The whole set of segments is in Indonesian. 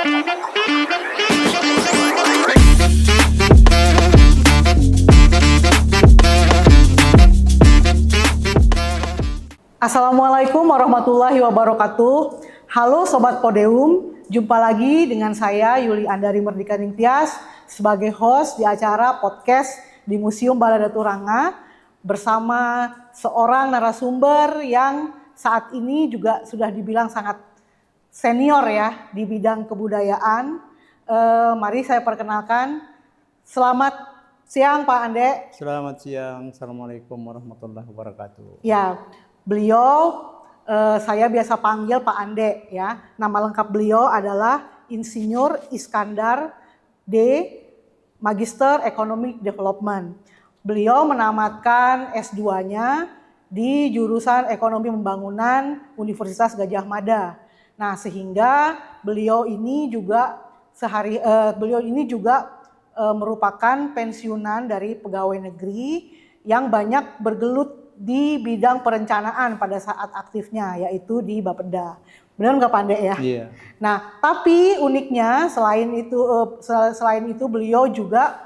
Assalamualaikum warahmatullahi wabarakatuh. Halo Sobat Podium, jumpa lagi dengan saya Yuli Andari Merdika Ningtyas sebagai host di acara podcast di Museum Balada Turanga bersama seorang narasumber yang saat ini juga sudah dibilang sangat senior ya di bidang kebudayaan. Mari saya perkenalkan. Selamat siang Pak Ande. Selamat siang, Assalamualaikum warahmatullahi wabarakatuh. Ya, beliau saya biasa panggil Pak Ande ya. Nama lengkap beliau adalah Insinyur Iskandar D. Magister Economic Development. Beliau menamatkan S2-nya di jurusan Ekonomi Pembangunan Universitas Gadjah Mada. Nah, sehingga beliau ini juga merupakan pensiunan dari pegawai negeri yang banyak bergelut di bidang perencanaan pada saat aktifnya, yaitu di Bapeda. Benar nggak Pak Ande ya? Iya. Nah, tapi uniknya selain itu beliau juga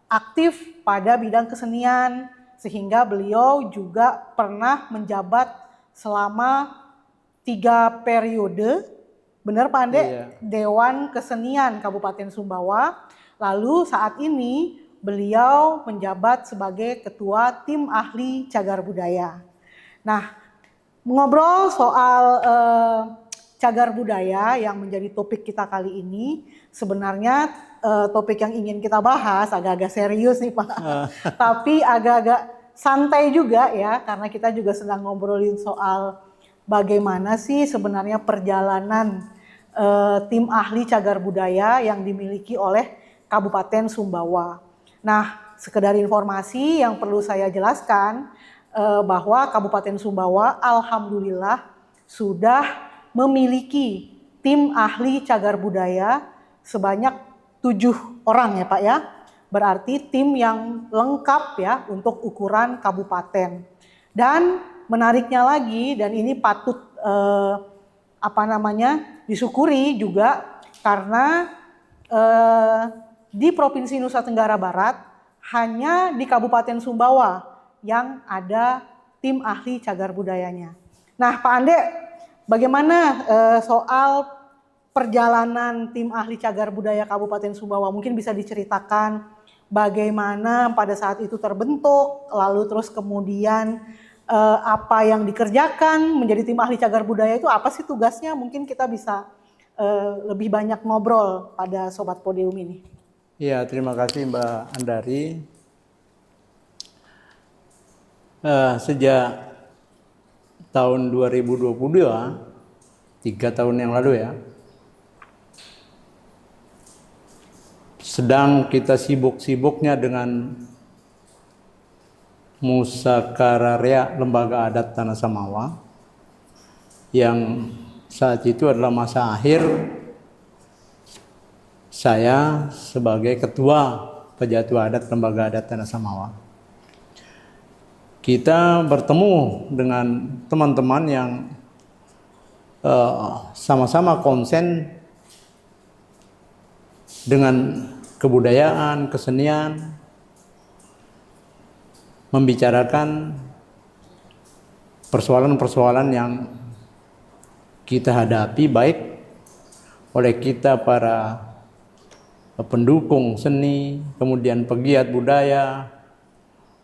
aktif pada bidang kesenian, sehingga beliau juga pernah menjabat selama 3 periode, benar Pak Ande? Iya. Dewan Kesenian Kabupaten Sumbawa. Lalu saat ini beliau menjabat sebagai Ketua Tim Ahli Cagar Budaya. Nah, ngobrol soal cagar budaya yang menjadi topik kita kali ini, sebenarnya topik yang ingin kita bahas agak-agak serius nih Pak. Tapi agak-agak santai juga ya, karena kita juga sedang ngobrolin soal bagaimana sih sebenarnya perjalanan tim ahli cagar budaya yang dimiliki oleh Kabupaten Sumbawa. Nah, sekedar informasi yang perlu saya jelaskan bahwa Kabupaten Sumbawa alhamdulillah sudah memiliki tim ahli cagar budaya sebanyak 7 orang ya Pak ya. Berarti tim yang lengkap ya untuk ukuran kabupaten. Dan menariknya lagi, dan ini patut disyukuri juga, karena di Provinsi Nusa Tenggara Barat hanya di Kabupaten Sumbawa yang ada tim ahli cagar budayanya. Nah Pak Ande, bagaimana soal perjalanan tim ahli cagar budaya Kabupaten Sumbawa? Mungkin bisa diceritakan bagaimana pada saat itu terbentuk, lalu terus kemudian apa yang dikerjakan menjadi tim ahli cagar budaya itu apa sih tugasnya? Mungkin kita bisa lebih banyak ngobrol pada Sobat Podium ini. Ya, terima kasih Mbak Andari. Sejak tahun 2022, 3 tahun yang lalu ya, sedang kita sibuk-sibuknya dengan Musakararya Lembaga Adat Tanah Samawa, yang saat itu adalah masa akhir saya sebagai Ketua Pejatua Adat Lembaga Adat Tanah Samawa. Kita bertemu dengan teman-teman yang sama-sama konsen dengan kebudayaan, kesenian, membicarakan persoalan-persoalan yang kita hadapi, baik oleh kita para pendukung seni, kemudian pegiat budaya,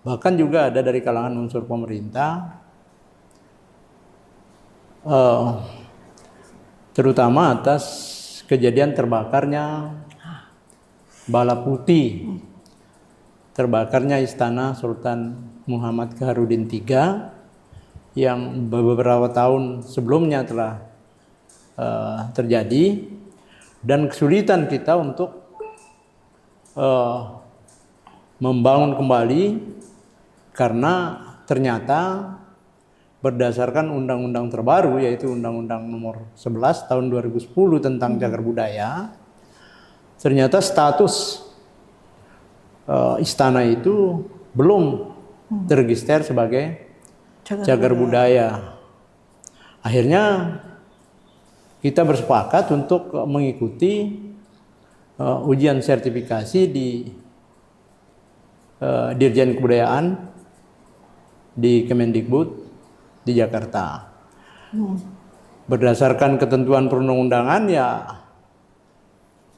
bahkan juga ada dari kalangan unsur pemerintah, terutama atas kejadian terbakarnya Bala Putih, terbakarnya Istana Sultan Muhammad Kaharudin III yang beberapa tahun sebelumnya telah terjadi, dan kesulitan kita untuk membangun kembali karena ternyata berdasarkan undang-undang terbaru, yaitu Undang-Undang Nomor 11 Tahun 2010 tentang cagar budaya, ternyata status istana itu belum terregister sebagai cagar budaya. Akhirnya kita bersepakat untuk mengikuti ujian sertifikasi di Dirjen Kebudayaan di Kemendikbud di Jakarta. Berdasarkan ketentuan perundang-undangan ya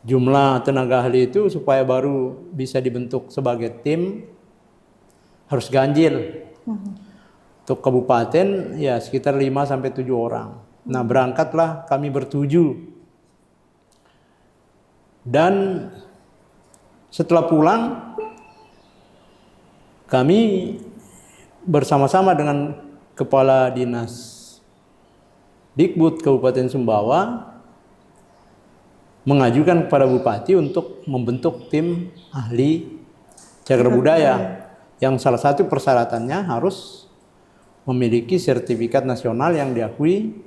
jumlah tenaga ahli itu supaya baru bisa dibentuk sebagai tim harus ganjil. Untuk kabupaten ya sekitar 5 sampai 7 orang. Nah, berangkatlah kami bertuju. Dan setelah pulang kami bersama-sama dengan Kepala Dinas Dikbud Kabupaten Sumbawa mengajukan kepada Bupati untuk membentuk tim ahli cagar budaya yang salah satu persyaratannya harus memiliki sertifikat nasional yang diakui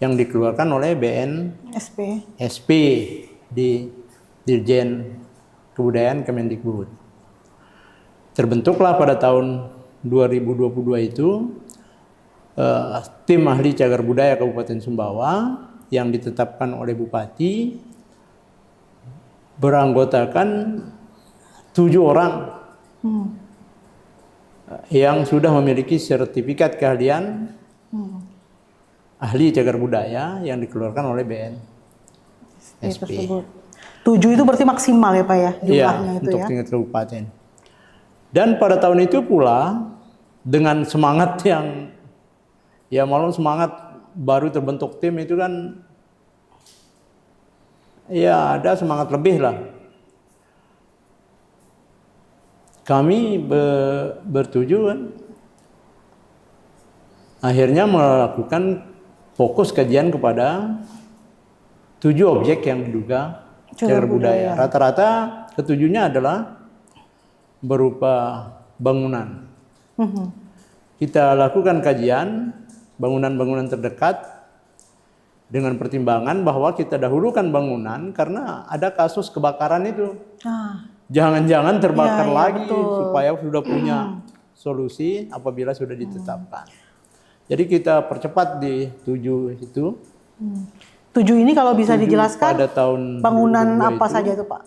yang dikeluarkan oleh BNSP di Dirjen Kebudayaan Kemendikbud. Terbentuklah pada tahun 2022 itu tim ahli cagar budaya Kabupaten Sumbawa yang ditetapkan oleh Bupati beranggotakan 7 orang yang sudah memiliki sertifikat keahlian ahli cagar budaya yang dikeluarkan oleh BNSP. 7 itu berarti maksimal ya Pak ya jumlahnya itu untuk ya. tingkat kabupaten. Dan pada tahun itu pula dengan semangat yang ya malam semangat baru terbentuk tim itu kan ya ada semangat lebih lah. Kami bertuju kan akhirnya melakukan fokus kajian kepada 7 objek yang diduga cagar budaya. Rata-rata ketujuhnya adalah berupa bangunan. Kita lakukan kajian bangunan-bangunan terdekat dengan pertimbangan bahwa kita dahulukan bangunan karena ada kasus kebakaran itu. Jangan-jangan terbakar lagi betul. Supaya sudah punya solusi apabila sudah ditetapkan. Jadi kita percepat di 7 itu. 7 ini kalau bisa dijelaskan pada tahun bangunan apa saja itu Pak?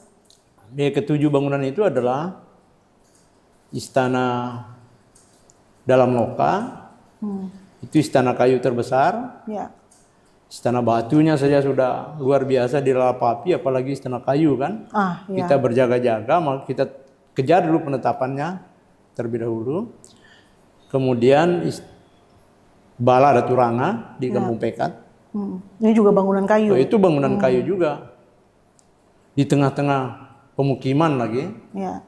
Ya, ke-7 bangunan itu adalah Istana Dalam Loka, itu istana kayu terbesar. Ya. Istana batunya saja sudah luar biasa dilalap api, apalagi istana kayu kan. Ya. Kita berjaga-jaga, maka kita kejar dulu penetapannya terlebih dahulu. Kemudian Bala Daturanga di Kampung Pekat. Ini juga bangunan kayu. Itu bangunan kayu juga. Di tengah-tengah pemukiman lagi. Ya.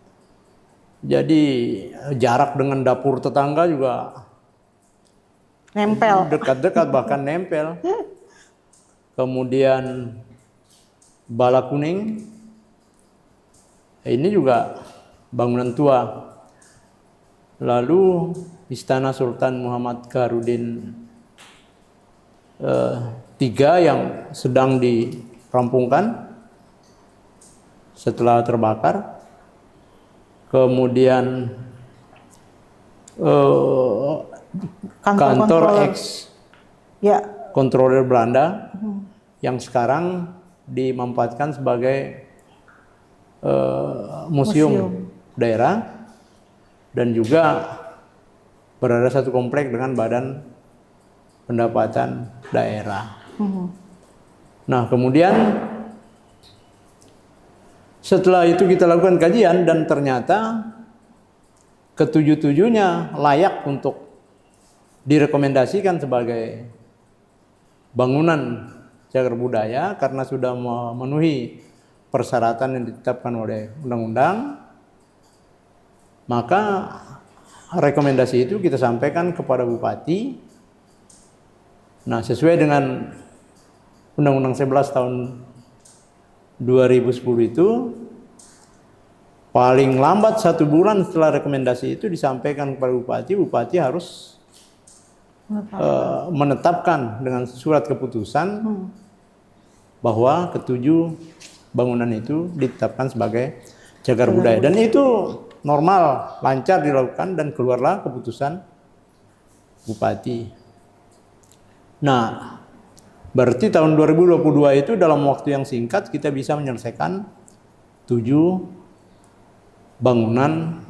Jadi jarak dengan dapur tetangga juga nempel. Dekat-dekat bahkan nempel. Kemudian Bala Kuning. Ini juga bangunan tua. Lalu Istana Sultan Muhammad Kaharudin III yang sedang dirampungkan setelah terbakar. Kemudian kantor ex kontroler Belanda yang sekarang dimanfaatkan sebagai museum daerah dan juga berada satu komplek dengan Badan Pendapatan Daerah. Nah, kemudian setelah itu kita lakukan kajian dan ternyata ketujuh-tujuhnya layak untuk direkomendasikan sebagai bangunan cagar budaya karena sudah memenuhi persyaratan yang ditetapkan oleh undang-undang. Maka rekomendasi itu kita sampaikan kepada Bupati. Nah, sesuai dengan Undang-Undang 11 tahun 2010 itu paling lambat 1 bulan setelah rekomendasi itu disampaikan kepada Bupati, Bupati harus menetapkan dengan surat keputusan bahwa ketujuh bangunan itu ditetapkan sebagai cagar budaya. Dan itu normal, lancar dilakukan dan keluarlah keputusan Bupati. Nah, Berarti tahun 2022 itu dalam waktu yang singkat kita bisa menyelesaikan 7 bangunan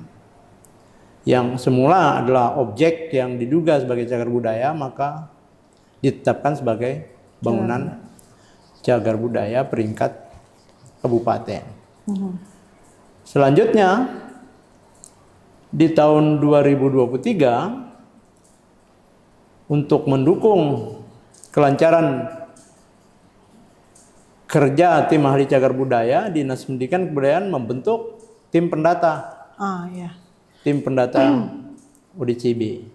yang semula adalah objek yang diduga sebagai cagar budaya, maka ditetapkan sebagai bangunan cagar budaya peringkat kabupaten. Selanjutnya di tahun 2023 untuk mendukung kelancaran kerja tim ahli cagar budaya, Dinas Pendidikan dan Kebudayaan membentuk tim pendata. Tim pendata ODCB.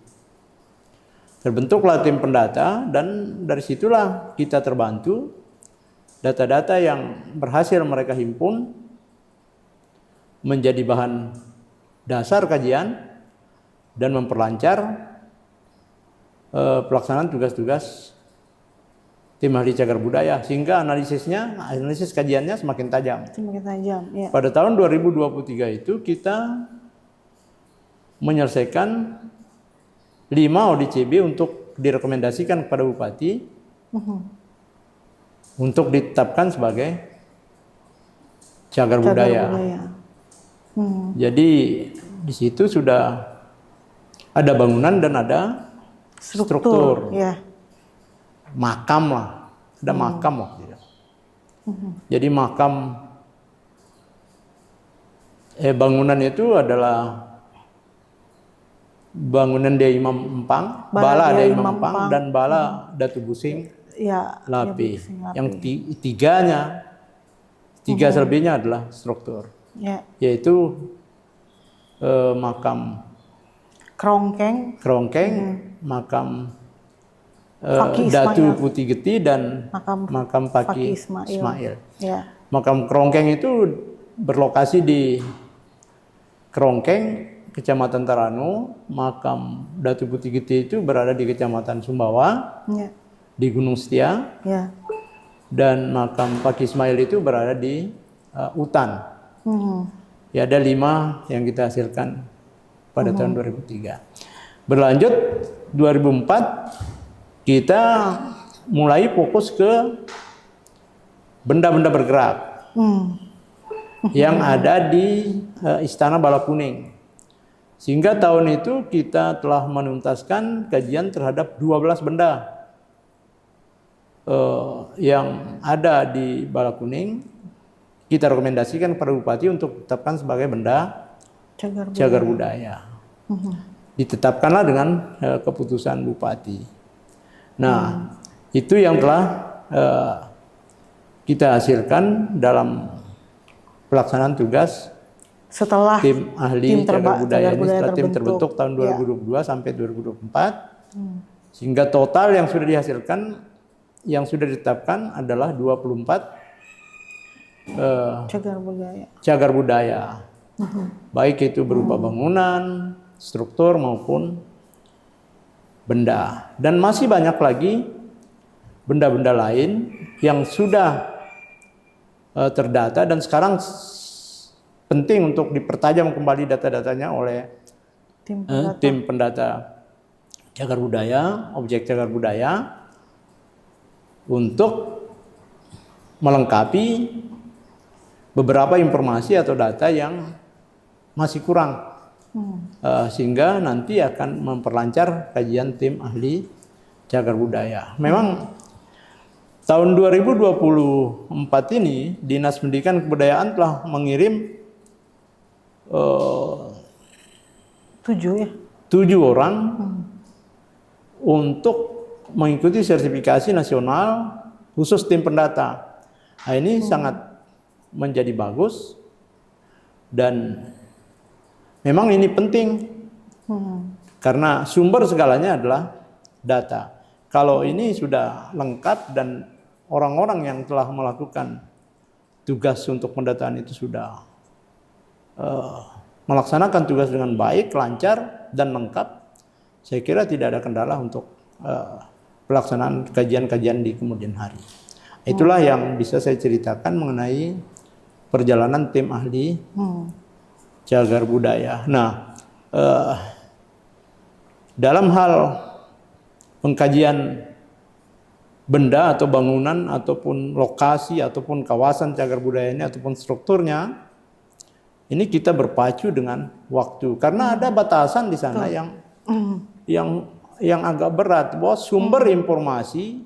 Terbentuklah tim pendata dan dari situlah kita terbantu data-data yang berhasil mereka himpun menjadi bahan dasar kajian dan memperlancar pelaksanaan tugas-tugas tim ahli cagar budaya sehingga analisis kajiannya semakin tajam. Ya. Pada tahun 2023 itu kita menyelesaikan 5 ODCB untuk direkomendasikan kepada Bupati untuk ditetapkan sebagai cagar budaya. Jadi di situ sudah ada bangunan dan ada struktur. Ya. Makam lah, ada makam waktu itu. Jadi makam bangunan itu adalah bangunan Dia Imam Empang, Bala Dia Imam Empang dan Bala Datu Busing Lapi. Yang tiga selebihnya adalah struktur, yaitu makam Kerongkeng, makam Fakih Datu Ismail. Putih Geti dan makam Fakih Ismail. Ya. Makam Kerongkeng itu berlokasi di Kerongkeng, Kecamatan Taranu. Makam Datu Putih Geti itu berada di Kecamatan Sumbawa, di Gunung Setia. Dan makam Fakih Ismail itu berada di Utan. Ya, ada 5 yang kita hasilkan pada tahun 2003. Berlanjut 2004 kita mulai fokus ke benda-benda bergerak yang ada di Istana Bala Kuning. Sehingga tahun itu kita telah menuntaskan kajian terhadap 12 benda yang ada di Bala Kuning. Kita rekomendasikan kepada Bupati untuk ditetapkan sebagai benda cagar budaya. Ditetapkanlah dengan keputusan Bupati. Nah, itu yang telah kita hasilkan dalam pelaksanaan tugas setelah tim ahli cagar budaya ini setelah tim terbentuk tahun 2022 sampai 2024. Sehingga total yang sudah dihasilkan, yang sudah ditetapkan adalah 24 cagar budaya. Baik itu berupa bangunan, struktur maupun benda. Dan masih banyak lagi benda-benda lain yang sudah terdata dan sekarang penting untuk dipertajam kembali data-datanya oleh tim pendata cagar budaya, objek cagar budaya untuk melengkapi beberapa informasi atau data yang masih kurang. Sehingga nanti akan memperlancar kajian tim ahli cagar budaya. Memang tahun 2024 ini Dinas Pendidikan dan Kebudayaan telah mengirim 7 orang untuk mengikuti sertifikasi nasional khusus tim pendata. Nah, ini sangat menjadi bagus dan memang ini penting karena sumber segalanya adalah data. Kalau ini sudah lengkap dan orang-orang yang telah melakukan tugas untuk pendataan itu sudah melaksanakan tugas dengan baik, lancar dan lengkap, saya kira tidak ada kendala untuk pelaksanaan kajian-kajian di kemudian hari. Itulah yang bisa saya ceritakan mengenai perjalanan tim ahli cagar budaya. Nah, dalam hal pengkajian benda atau bangunan ataupun lokasi ataupun kawasan cagar budaya ini ataupun strukturnya, ini kita berpacu dengan waktu karena ada batasan di sana yang agak berat, bahwa sumber informasi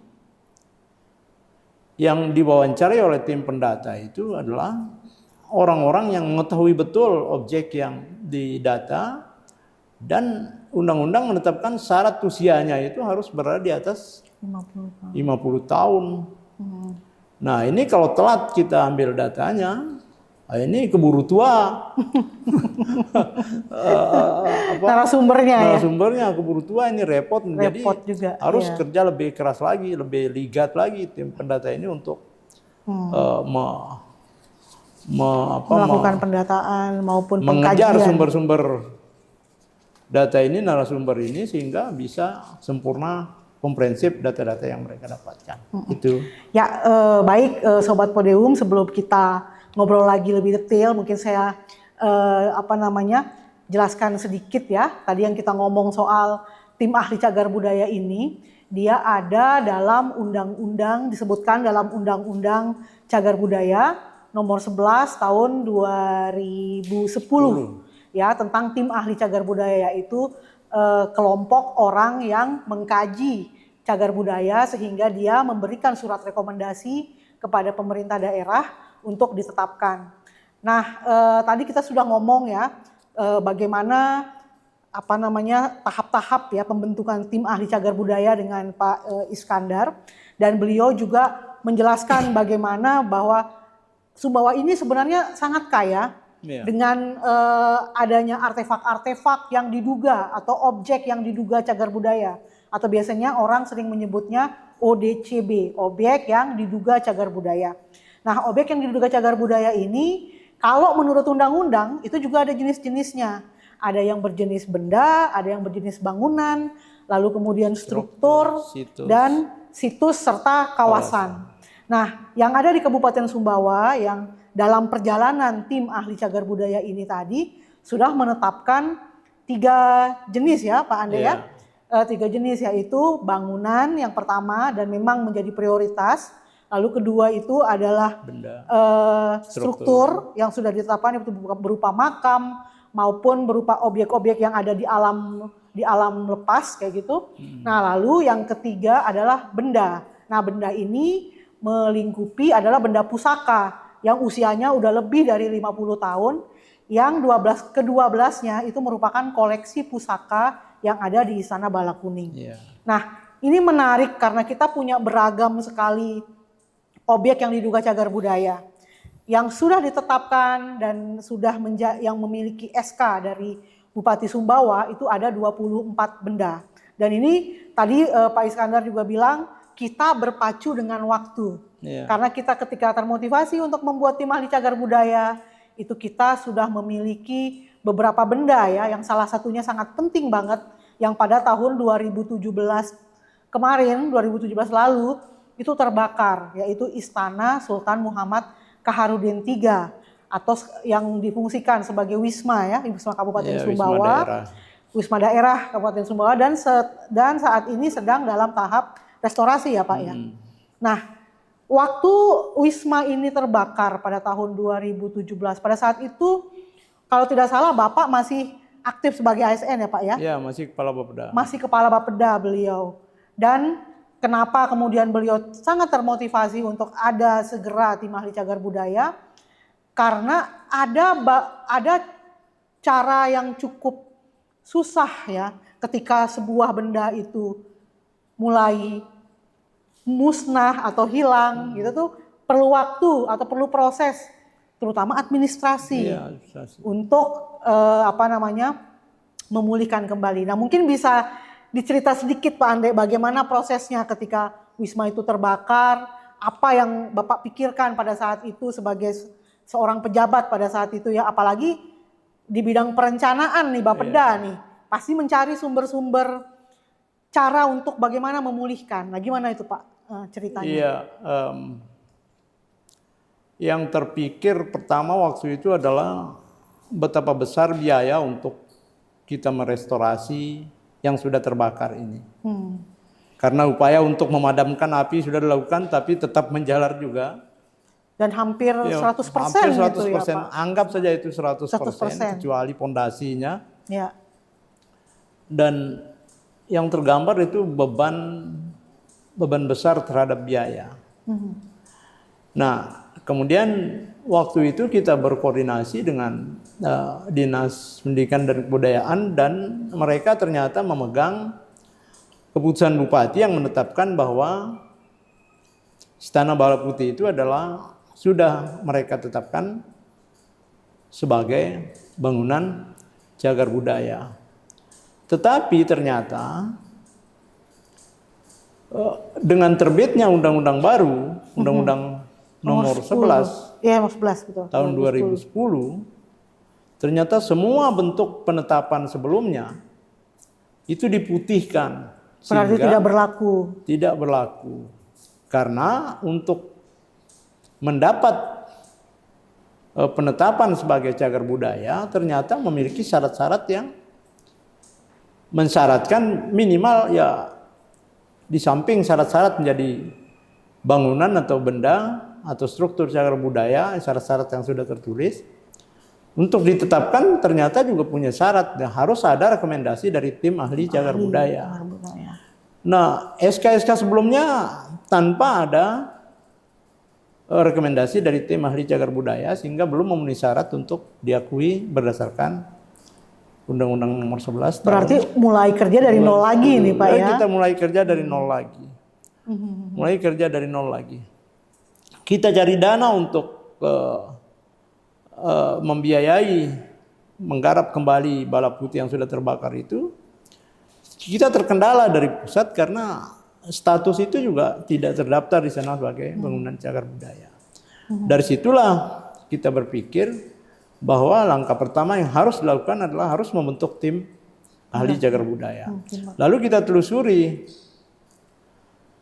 yang diwawancarai oleh tim pendata itu adalah orang-orang yang mengetahui betul objek yang didata, dan undang-undang menetapkan syarat usianya itu harus berada di atas 50 tahun. Nah, ini kalau telat kita ambil datanya, ini keburu tua. Narasumbernya keburu tua, ini repot. Jadi juga, harus kerja lebih keras lagi, lebih ligat lagi tim pendata ini untuk melakukan pendataan maupun mengejar sumber-sumber data ini, narasumber ini, sehingga bisa sempurna komprehensif data-data yang mereka dapatkan. Itu. Ya, baik Sobat Podium, sebelum kita ngobrol lagi lebih detail, mungkin saya jelaskan sedikit ya. Tadi yang kita ngomong soal tim ahli cagar budaya ini, dia ada dalam undang-undang, disebutkan dalam Undang-Undang Cagar Budaya nomor 11 tahun 2010 ya, tentang tim ahli cagar budaya, yaitu kelompok orang yang mengkaji cagar budaya sehingga dia memberikan surat rekomendasi kepada pemerintah daerah untuk ditetapkan. Nah, tadi kita sudah ngomong ya bagaimana tahap-tahap ya pembentukan tim ahli cagar budaya dengan Pak Iskandar, dan beliau juga menjelaskan bagaimana bahwa Sumbawa ini sebenarnya sangat kaya dengan adanya artefak-artefak yang diduga atau objek yang diduga cagar budaya, atau biasanya orang sering menyebutnya ODCB, objek yang diduga cagar budaya. Nah, objek yang diduga cagar budaya ini kalau menurut undang-undang itu juga ada jenis-jenisnya. Ada yang berjenis benda, ada yang berjenis bangunan, lalu kemudian struktur dan situs serta kawasan. Nah, yang ada di Kabupaten Sumbawa yang dalam perjalanan tim ahli cagar budaya ini tadi sudah menetapkan 3 jenis ya Pak Ande ya. 3 jenis, yaitu bangunan yang pertama dan memang menjadi prioritas. Lalu kedua itu adalah struktur yang sudah ditetapkan, itu berupa makam maupun berupa objek-objek yang ada di alam lepas kayak gitu. Nah, lalu yang ketiga adalah benda. Nah, benda ini melingkupi adalah benda pusaka yang usianya udah lebih dari 50 tahun, yang ke-12-nya itu merupakan koleksi pusaka yang ada di Istana Bala Kuning. Nah, ini menarik karena kita punya beragam sekali objek yang diduga cagar budaya yang sudah ditetapkan dan sudah yang memiliki SK dari Bupati Sumbawa itu ada 24 benda. Dan ini tadi Pak Iskandar juga bilang kita berpacu dengan waktu. Karena kita ketika termotivasi untuk membuat tim ahli cagar budaya, itu kita sudah memiliki beberapa benda ya, yang salah satunya sangat penting banget, yang pada tahun 2017 lalu itu terbakar, yaitu Istana Sultan Muhammad Kaharudin III, atau yang difungsikan sebagai Wisma ya, Wisma Kabupaten Sumbawa, Wisma Daerah Kabupaten Sumbawa, dan saat ini sedang dalam tahap restorasi ya Pak ya. Nah, waktu Wisma ini terbakar pada tahun 2017, pada saat itu kalau tidak salah Bapak masih aktif sebagai ASN ya Pak ya? Ya, masih Kepala Bapeda. Masih Kepala Bapeda beliau. Dan kenapa kemudian beliau sangat termotivasi untuk ada segera tim ahli cagar budaya? Karena ada cara yang cukup susah ya ketika sebuah benda itu mulai musnah atau hilang gitu tuh perlu waktu atau perlu proses, terutama administrasi untuk memulihkan kembali. Nah, mungkin bisa dicerita sedikit Pak Ande bagaimana prosesnya ketika Wisma itu terbakar, apa yang Bapak pikirkan pada saat itu sebagai seorang pejabat pada saat itu ya, apalagi di bidang perencanaan nih Bapeda nih, pasti mencari sumber-sumber cara untuk bagaimana memulihkan. Nah, gimana itu Pak ceritanya? Iya, yang terpikir pertama waktu itu adalah betapa besar biaya untuk kita merestorasi yang sudah terbakar ini. Karena upaya untuk memadamkan api sudah dilakukan, tapi tetap menjalar juga. Dan hampir 100% hampir 100%, gitu ya Pak? Anggap saja itu 100%, kecuali pondasinya. Ya. Dan yang tergambar itu beban besar terhadap biaya. Nah, kemudian waktu itu kita berkoordinasi dengan Dinas Pendidikan dan Kebudayaan, dan mereka ternyata memegang keputusan Bupati yang menetapkan bahwa Istana Bala Putih itu adalah sudah mereka tetapkan sebagai bangunan cagar budaya. Tetapi ternyata dengan terbitnya undang-undang baru, Undang-Undang nomor 11 ya, 11 betul. tahun 2010, ternyata semua bentuk penetapan sebelumnya itu diputihkan. Berarti tidak berlaku. Tidak berlaku. Karena untuk mendapat penetapan sebagai cagar budaya ternyata memiliki syarat-syarat yang mensyaratkan minimal ya, di samping syarat-syarat menjadi bangunan atau benda atau struktur cagar budaya, syarat-syarat yang sudah tertulis, untuk ditetapkan ternyata juga punya syarat, dan harus ada rekomendasi dari tim ahli cagar budaya. Nah, SK-SK sebelumnya tanpa ada rekomendasi dari tim ahli cagar budaya, sehingga belum memenuhi syarat untuk diakui berdasarkan Undang-Undang nomor 11. Berarti mulai kerja dari nol lagi nih Pak ya? Kita mulai kerja dari nol lagi. Mulai kerja dari nol lagi. Kita cari dana untuk membiayai, menggarap kembali Bala Putih yang sudah terbakar itu. Kita terkendala dari pusat karena status itu juga tidak terdaftar di sana sebagai bangunan cagar budaya. Dari situlah kita berpikir bahwa langkah pertama yang harus dilakukan adalah harus membentuk tim ahli cagar budaya. Lalu kita telusuri,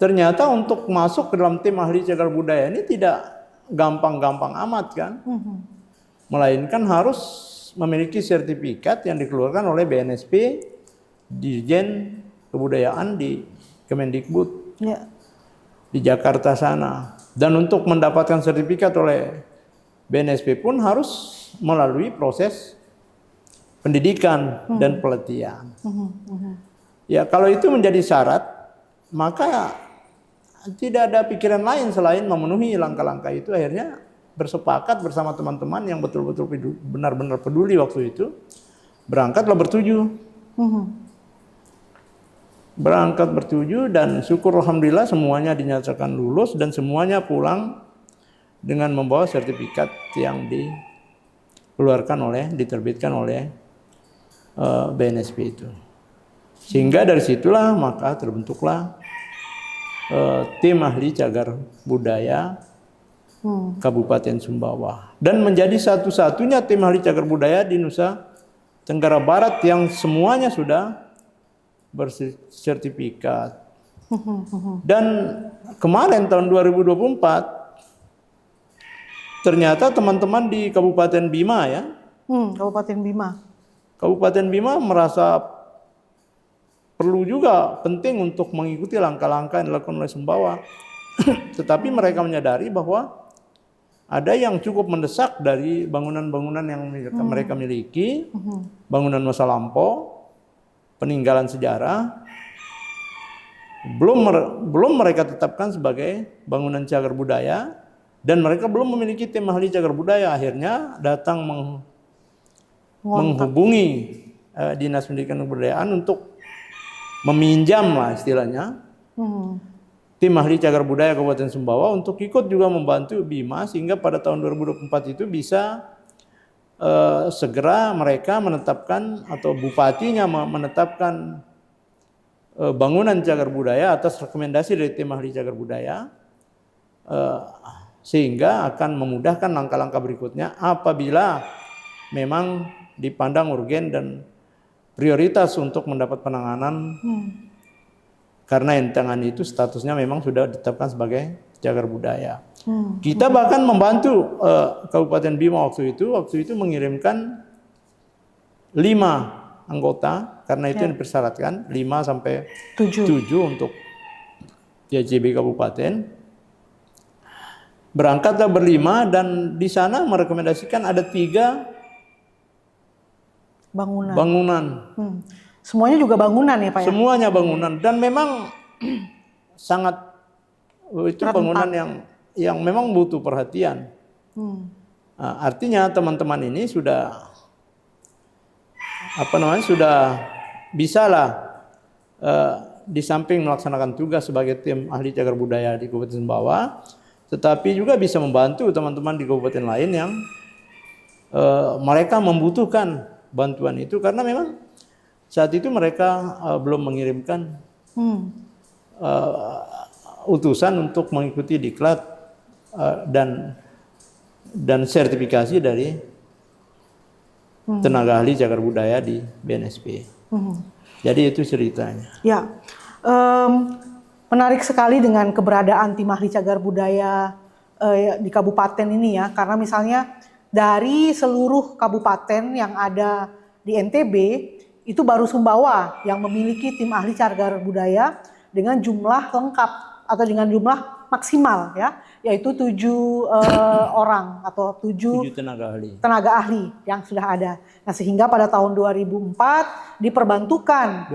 ternyata untuk masuk ke dalam tim ahli cagar budaya ini tidak gampang-gampang amat kan, melainkan harus memiliki sertifikat yang dikeluarkan oleh BNSP, Dirjen Kebudayaan di Kemendikbud di Jakarta sana. Dan untuk mendapatkan sertifikat oleh BNSP pun harus melalui proses pendidikan dan pelatihan. Ya, kalau itu menjadi syarat, maka tidak ada pikiran lain selain memenuhi langkah-langkah itu. Akhirnya bersepakat bersama teman-teman yang betul-betul benar-benar peduli waktu itu, berangkatlah bertujuh. Berangkat bertujuh, dan syukur alhamdulillah semuanya dinyatakan lulus dan semuanya pulang dengan membawa sertifikat yang diterbitkan oleh BNSP itu. Sehingga dari situlah maka terbentuklah tim ahli cagar budaya Kabupaten Sumbawa, dan menjadi satu-satunya tim ahli cagar budaya di Nusa Tenggara Barat yang semuanya sudah bersertifikat. Dan kemarin tahun 2024 ternyata teman-teman di Kabupaten Bima ya, Kabupaten Bima merasa perlu juga penting untuk mengikuti langkah-langkah yang dilakukan oleh Sumbawa. Tetapi mereka menyadari bahwa ada yang cukup mendesak dari bangunan-bangunan yang mereka miliki, bangunan masa lampau, peninggalan sejarah, belum mereka tetapkan sebagai bangunan cagar budaya, dan mereka belum memiliki tim ahli cagar budaya. Akhirnya datang menghubungi Dinas Pendidikan dan Kebudayaan untuk meminjam lah istilahnya tim ahli cagar budaya Kabupaten Sumbawa untuk ikut juga membantu Bima, sehingga pada tahun 2024 itu bisa segera mereka menetapkan, atau bupatinya menetapkan bangunan cagar budaya atas rekomendasi dari tim ahli cagar budaya, sehingga akan memudahkan langkah-langkah berikutnya apabila memang dipandang urgen dan prioritas untuk mendapat penanganan, karena yang tangani itu statusnya memang sudah ditetapkan sebagai cagar budaya. Kita bahkan membantu Kabupaten Bima waktu itu mengirimkan 5 anggota, karena itu yang dipersyaratkan 5 sampai 7 untuk di ACB Kabupaten. Berangkatlah berlima dan di sana merekomendasikan ada 3 bangunan. Semuanya juga bangunan ya Pak ya? Semuanya bangunan dan memang sangat itu bangunan yang memang butuh perhatian. Artinya teman-teman ini sudah sudah bisalah di samping melaksanakan tugas sebagai tim ahli cagar budaya di Kabupaten Sumbawa, tetapi juga bisa membantu teman-teman di kabupaten lain yang mereka membutuhkan bantuan itu karena memang saat itu mereka belum mengirimkan utusan untuk mengikuti diklat dan sertifikasi dari tenaga ahli cagar budaya di BNSP. Jadi itu ceritanya. Ya, menarik sekali dengan keberadaan tim ahli cagar budaya di kabupaten ini ya, karena misalnya dari seluruh kabupaten yang ada di NTB itu baru Sumbawa yang memiliki tim ahli cagar budaya dengan jumlah lengkap atau dengan jumlah maksimal ya, yaitu 7 orang atau 7 tenaga ahli yang sudah ada. Nah, sehingga pada tahun 2004 diperbantukan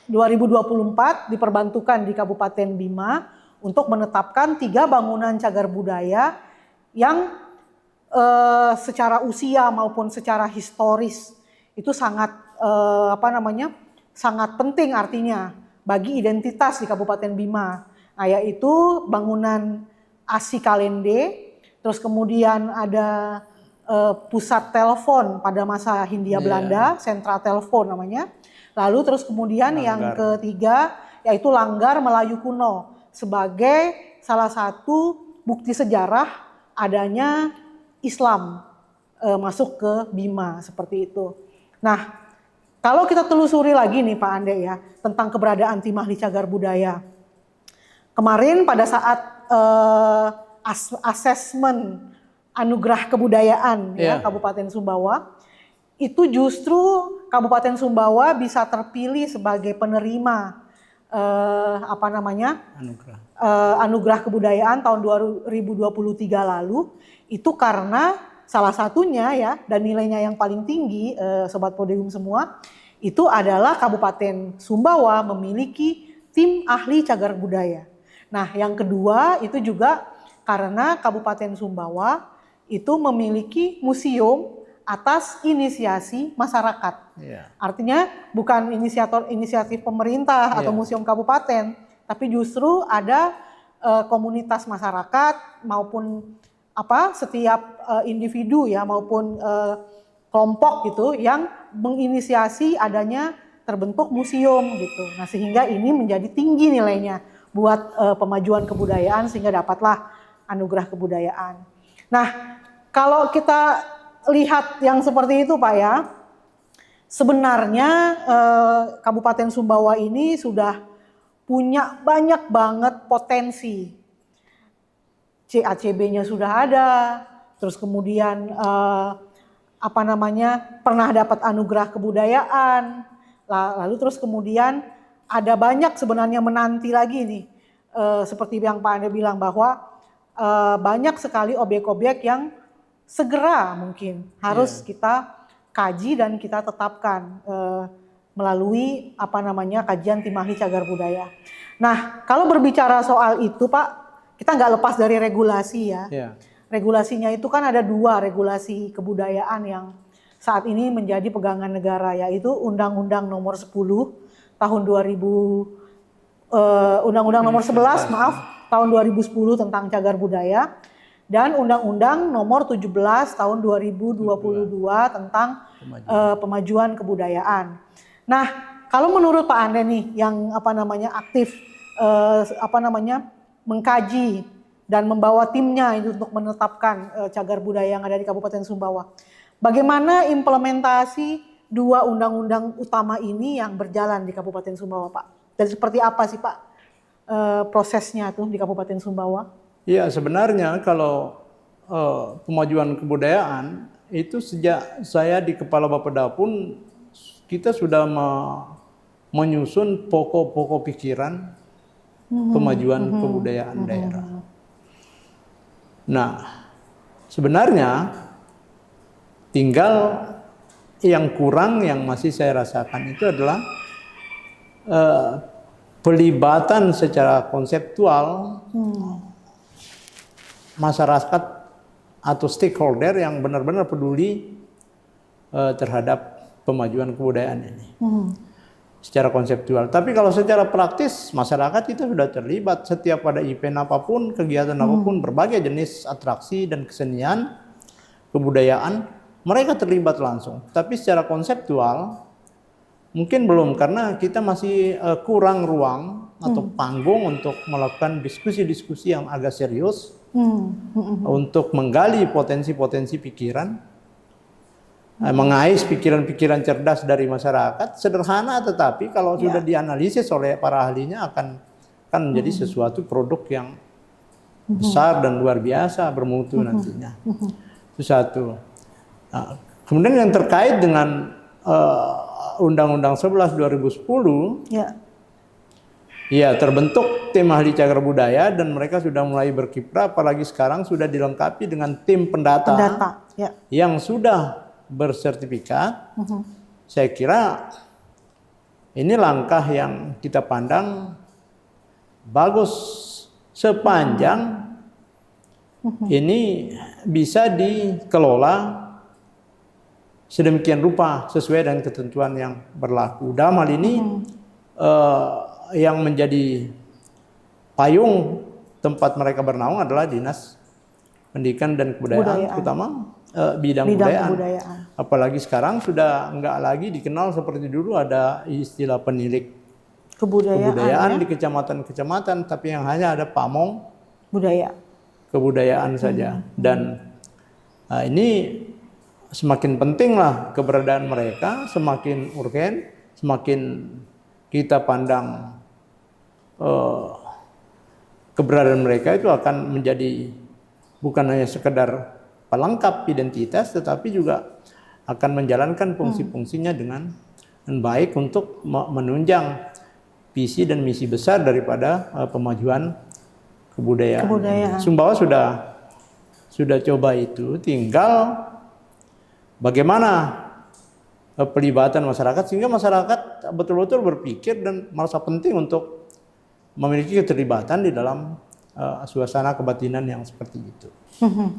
2024 diperbantukan di Kabupaten Bima untuk menetapkan 3 bangunan cagar budaya yang secara usia maupun secara historis itu sangat sangat penting artinya bagi identitas di Kabupaten Bima. Nah, yaitu bangunan ASI Kalende, terus kemudian ada pusat telepon pada masa Hindia Belanda, sentra telepon namanya. Lalu terus kemudian yang ketiga yaitu Langgar Melayu Kuno sebagai salah satu bukti sejarah adanya Islam masuk ke Bima seperti itu. Nah, kalau kita telusuri lagi nih Pak Ande ya tentang keberadaan tim ahli cagar budaya. Kemarin pada saat asesmen anugerah kebudayaan ya Kabupaten Sumbawa, itu justru Kabupaten Sumbawa bisa terpilih sebagai penerima anugerah kebudayaan tahun 2023 lalu, itu karena salah satunya ya dan nilainya yang paling tinggi sobat podium semua itu adalah Kabupaten Sumbawa memiliki tim ahli cagar budaya. Nah, yang kedua itu juga karena Kabupaten Sumbawa itu memiliki museum atas inisiasi masyarakat. Artinya bukan inisiatif pemerintah atau museum kabupaten, tapi justru ada komunitas masyarakat maupun setiap individu ya maupun kelompok gitu yang menginisiasi adanya terbentuk museum gitu. Nah, sehingga ini menjadi tinggi nilainya buat pemajuan kebudayaan sehingga dapatlah anugerah kebudayaan. Nah, kalau kita lihat yang seperti itu Pak ya, sebenarnya Kabupaten Sumbawa ini sudah punya banyak banget potensi. CACB-nya sudah ada, terus kemudian pernah dapat anugerah kebudayaan, lalu terus kemudian ada banyak sebenarnya menanti lagi nih, seperti yang Pak Ande bilang bahwa banyak sekali objek-objek yang segera mungkin harus kita kaji dan kita tetapkan melalui kajian tim ahli cagar budaya. Nah, kalau berbicara soal itu Pak, kita nggak lepas dari regulasi ya. Regulasinya itu kan ada 2 regulasi kebudayaan yang saat ini menjadi pegangan negara, yaitu Undang-Undang Nomor 10 tahun 11 tahun 2010 tentang cagar budaya dan Undang-Undang Nomor 17 tahun 2022 tentang pemajuan kebudayaan. Nah, kalau menurut Pak Ande nih yang aktif mengkaji dan membawa timnya itu untuk menetapkan cagar budaya yang ada di Kabupaten Sumbawa. Bagaimana implementasi 2 undang-undang utama ini yang berjalan di Kabupaten Sumbawa, Pak? Dan seperti apa sih Pak prosesnya tuh di Kabupaten Sumbawa? Ya, sebenarnya kalau pemajuan kebudayaan itu sejak saya di Kepala Bapeda pun kita sudah menyusun pokok-pokok pikiran pemajuan kebudayaan daerah. Nah, sebenarnya tinggal yang kurang yang masih saya rasakan itu adalah pelibatan secara konseptual masyarakat atau stakeholder yang benar-benar peduli terhadap pemajuan kebudayaan ini secara konseptual. Tapi kalau secara praktis masyarakat itu sudah terlibat setiap pada event apapun, kegiatan apapun, berbagai jenis atraksi dan kesenian kebudayaan, mereka terlibat langsung. Tapi secara konseptual mungkin belum, karena kita masih kurang ruang atau panggung untuk melakukan diskusi-diskusi yang agak serius untuk menggali potensi-potensi pikiran, mengais pikiran-pikiran cerdas dari masyarakat. Sederhana, tetapi kalau sudah dianalisis oleh para ahlinya akan menjadi sesuatu produk yang besar dan luar biasa, bermutu nantinya. Itu satu. Nah, kemudian yang terkait dengan Undang-Undang 11 2010, ya terbentuk tim ahli cagar budaya dan mereka sudah mulai berkiprah, apalagi sekarang sudah dilengkapi dengan tim pendata, yang sudah bersertifikat. Saya kira ini langkah yang kita pandang bagus sepanjang ini bisa dikelola sedemikian rupa sesuai dengan ketentuan yang berlaku. Dalam hal ini yang menjadi payung tempat mereka bernaung adalah Dinas Pendidikan dan Kebudayaan. Terutama bidang kebudayaan. Apalagi sekarang sudah enggak lagi dikenal seperti dulu ada istilah penilik kebudayaan di kecamatan-kecamatan, tapi yang hanya ada pamong kebudayaan saja. Dan ini semakin pentinglah keberadaan mereka, semakin urgen, semakin kita pandang keberadaan mereka itu akan menjadi bukan hanya sekedar pelengkap identitas, tetapi juga akan menjalankan fungsi-fungsinya dengan baik untuk menunjang visi dan misi besar daripada pemajuan kebudayaan. Sumbawa sudah coba itu, tinggal bagaimana pelibatan masyarakat sehingga masyarakat betul-betul berpikir dan merasa penting untuk memiliki keterlibatan di dalam suasana kebatinan yang seperti itu.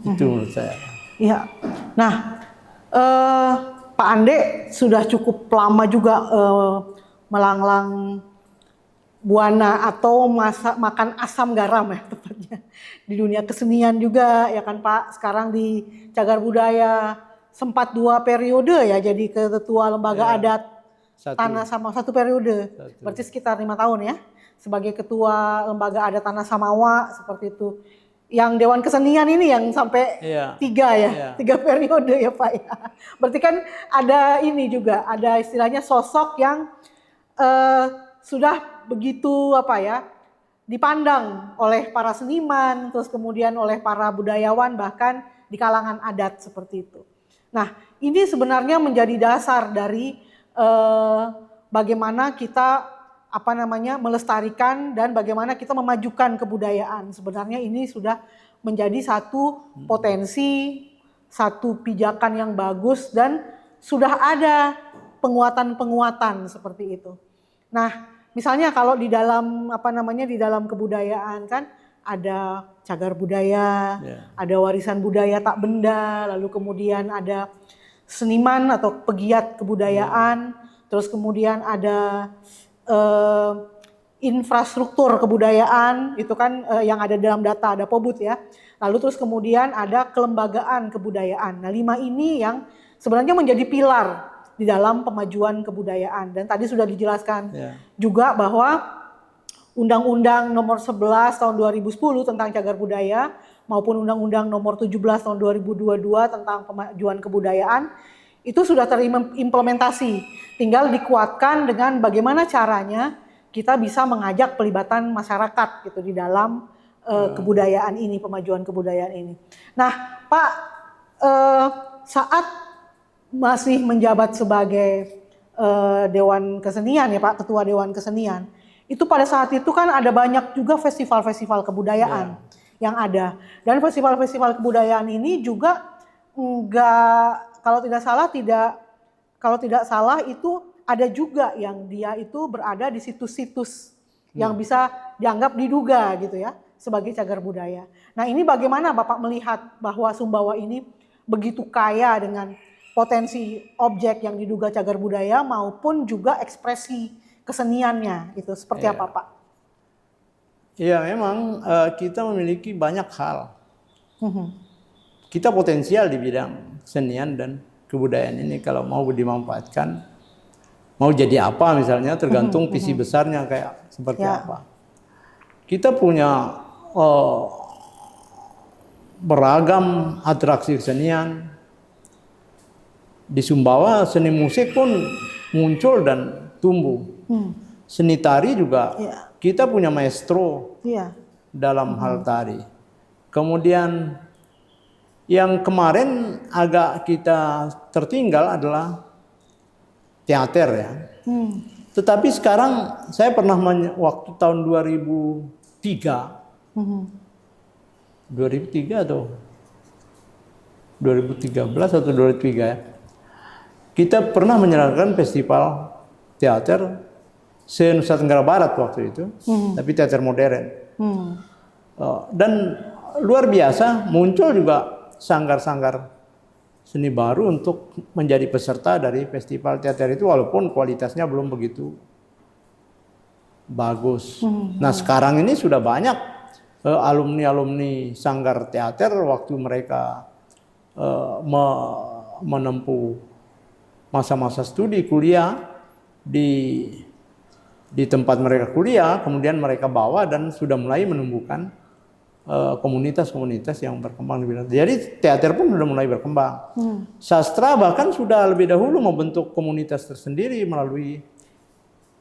Itu menurut saya. Ya. Nah, Pak Ande sudah cukup lama juga melanglang buana atau makan asam garam ya tepatnya di dunia kesenian juga ya kan Pak. Sekarang di Cagar Budaya sempat 2 periode ya jadi ketua lembaga adat Tanah Samawa, 1 periode. Berarti sekitar 5 tahun ya sebagai ketua lembaga adat Tanah Samawa seperti itu. Yang Dewan Kesenian ini yang sampai 3 periode ya Pak ya. Berarti kan ada ini juga, ada istilahnya sosok yang sudah begitu dipandang oleh para seniman, terus kemudian oleh para budayawan bahkan di kalangan adat seperti itu. Nah, ini sebenarnya menjadi dasar dari bagaimana kita melestarikan dan bagaimana kita memajukan kebudayaan. Sebenarnya ini sudah menjadi satu potensi, satu pijakan yang bagus dan sudah ada penguatan-penguatan seperti itu. Nah, misalnya kalau di dalam di dalam kebudayaan kan ada cagar budaya, ada warisan budaya tak benda, lalu kemudian ada seniman atau pegiat kebudayaan, terus kemudian ada infrastruktur kebudayaan itu kan yang ada dalam data, ada POBUD ya. Lalu terus kemudian ada kelembagaan kebudayaan. Nah, 5 ini yang sebenarnya menjadi pilar di dalam pemajuan kebudayaan. Dan tadi sudah dijelaskan juga bahwa Undang-Undang Nomor 11 Tahun 2010 tentang Cagar Budaya maupun Undang-Undang Nomor 17 Tahun 2022 tentang pemajuan kebudayaan itu sudah terimplementasi. Tinggal dikuatkan dengan bagaimana caranya kita bisa mengajak pelibatan masyarakat gitu di dalam kebudayaan ini, pemajuan kebudayaan ini. Nah, Pak, saat masih menjabat sebagai Dewan Kesenian ya Pak, Ketua Dewan Kesenian, itu pada saat itu kan ada banyak juga festival-festival kebudayaan yang ada. Dan festival-festival kebudayaan ini juga kalau tidak salah itu ada juga yang dia itu berada di situs-situs yang bisa dianggap diduga gitu ya sebagai cagar budaya. Nah, ini bagaimana Bapak melihat bahwa Sumbawa ini begitu kaya dengan potensi objek yang diduga cagar budaya maupun juga ekspresi keseniannya itu seperti apa Pak? Iya, memang kita memiliki banyak hal. Kita potensial di bidang kesenian dan kebudayaan ini kalau mau dimanfaatkan, mau jadi apa misalnya tergantung visi besarnya kayak seperti apa. Kita punya beragam atraksi kesenian. Di Sumbawa seni musik pun muncul dan tumbuh. Seni tari juga kita punya maestro dalam hal tari. Kemudian yang kemarin agak kita tertinggal adalah teater ya. Tetapi sekarang saya pernah waktu tahun 2003 atau 2013 atau 2003 ya. Kita pernah menyelenggarakan festival teater se-Nusa Tenggara Barat waktu itu, tapi teater modern. Dan luar biasa muncul juga sanggar-sanggar seni baru untuk menjadi peserta dari festival teater itu walaupun kualitasnya belum begitu bagus. Nah, sekarang ini sudah banyak alumni-alumni sanggar teater waktu mereka menempuh masa-masa studi kuliah di tempat mereka kuliah, kemudian mereka bawa dan sudah mulai menumbuhkan komunitas-komunitas yang berkembang lebih lanjut. Jadi teater pun sudah mulai berkembang. Sastra bahkan sudah lebih dahulu membentuk komunitas tersendiri melalui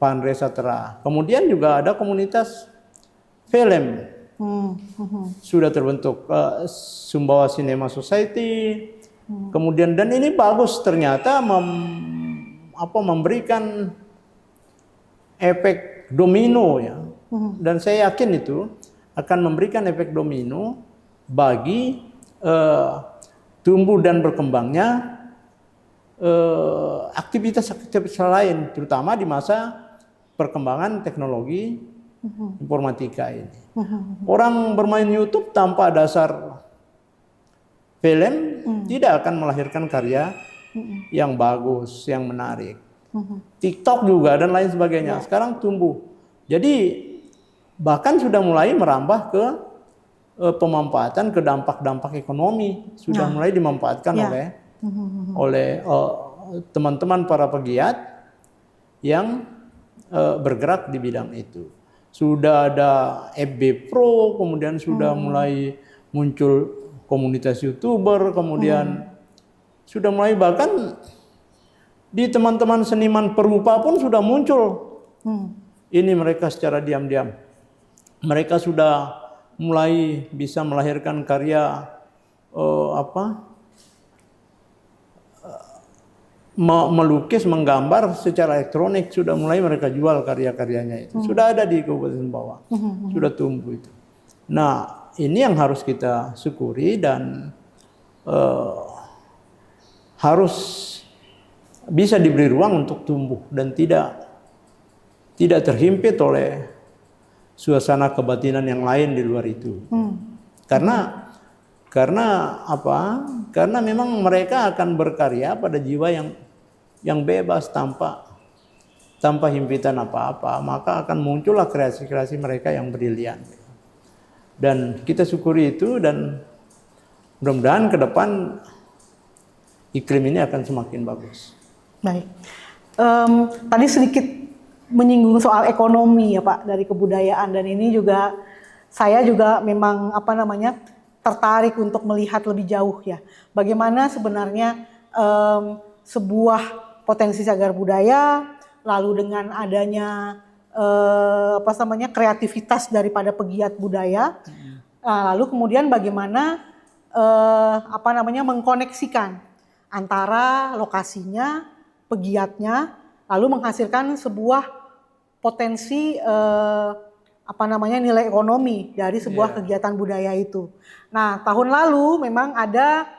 Pandre Sastra. Kemudian juga ada komunitas film. Sudah terbentuk Sumbawa Cinema Society. Kemudian dan ini bagus ternyata memberikan efek domino ya. Dan saya yakin itu akan memberikan efek domino bagi tumbuh dan berkembangnya aktivitas-aktivitas lain, terutama di masa perkembangan teknologi informatika ini. Orang bermain YouTube tanpa dasar film tidak akan melahirkan karya yang bagus, yang menarik. TikTok juga dan lain sebagainya. Sekarang tumbuh. Jadi bahkan sudah mulai merambah ke pemanfaatan, ke dampak-dampak ekonomi. Sudah mulai dimanfaatkan oleh teman-teman para pegiat yang bergerak di bidang itu. Sudah ada FB Pro, kemudian sudah mulai muncul komunitas YouTuber, kemudian sudah mulai bahkan di teman-teman seniman perupa pun sudah muncul. Ini mereka secara diam-diam. Mereka sudah mulai bisa melahirkan karya melukis, menggambar secara elektronik, sudah mulai mereka jual karya-karyanya itu. Sudah ada di Kabupaten Sumbawa. Sudah tumbuh itu. Nah, ini yang harus kita syukuri dan harus bisa diberi ruang untuk tumbuh dan tidak terhimpit oleh suasana kebatinan yang lain di luar itu. Karena apa? Karena memang mereka akan berkarya pada jiwa yang bebas tanpa himpitan apa-apa, maka akan muncullah kreasi-kreasi mereka yang brilian. Dan kita syukuri itu dan mudah-mudahan ke depan iklim ini akan semakin bagus. Baik. Tadi sedikit menyinggung soal ekonomi ya Pak dari kebudayaan, dan ini juga saya juga memang tertarik untuk melihat lebih jauh ya. Bagaimana sebenarnya sebuah potensi cagar budaya lalu dengan adanya kreativitas daripada pegiat budaya, lalu kemudian bagaimana mengkoneksikan antara lokasinya, pegiatnya, lalu menghasilkan sebuah potensi nilai ekonomi dari sebuah kegiatan budaya itu. Nah, tahun lalu memang ada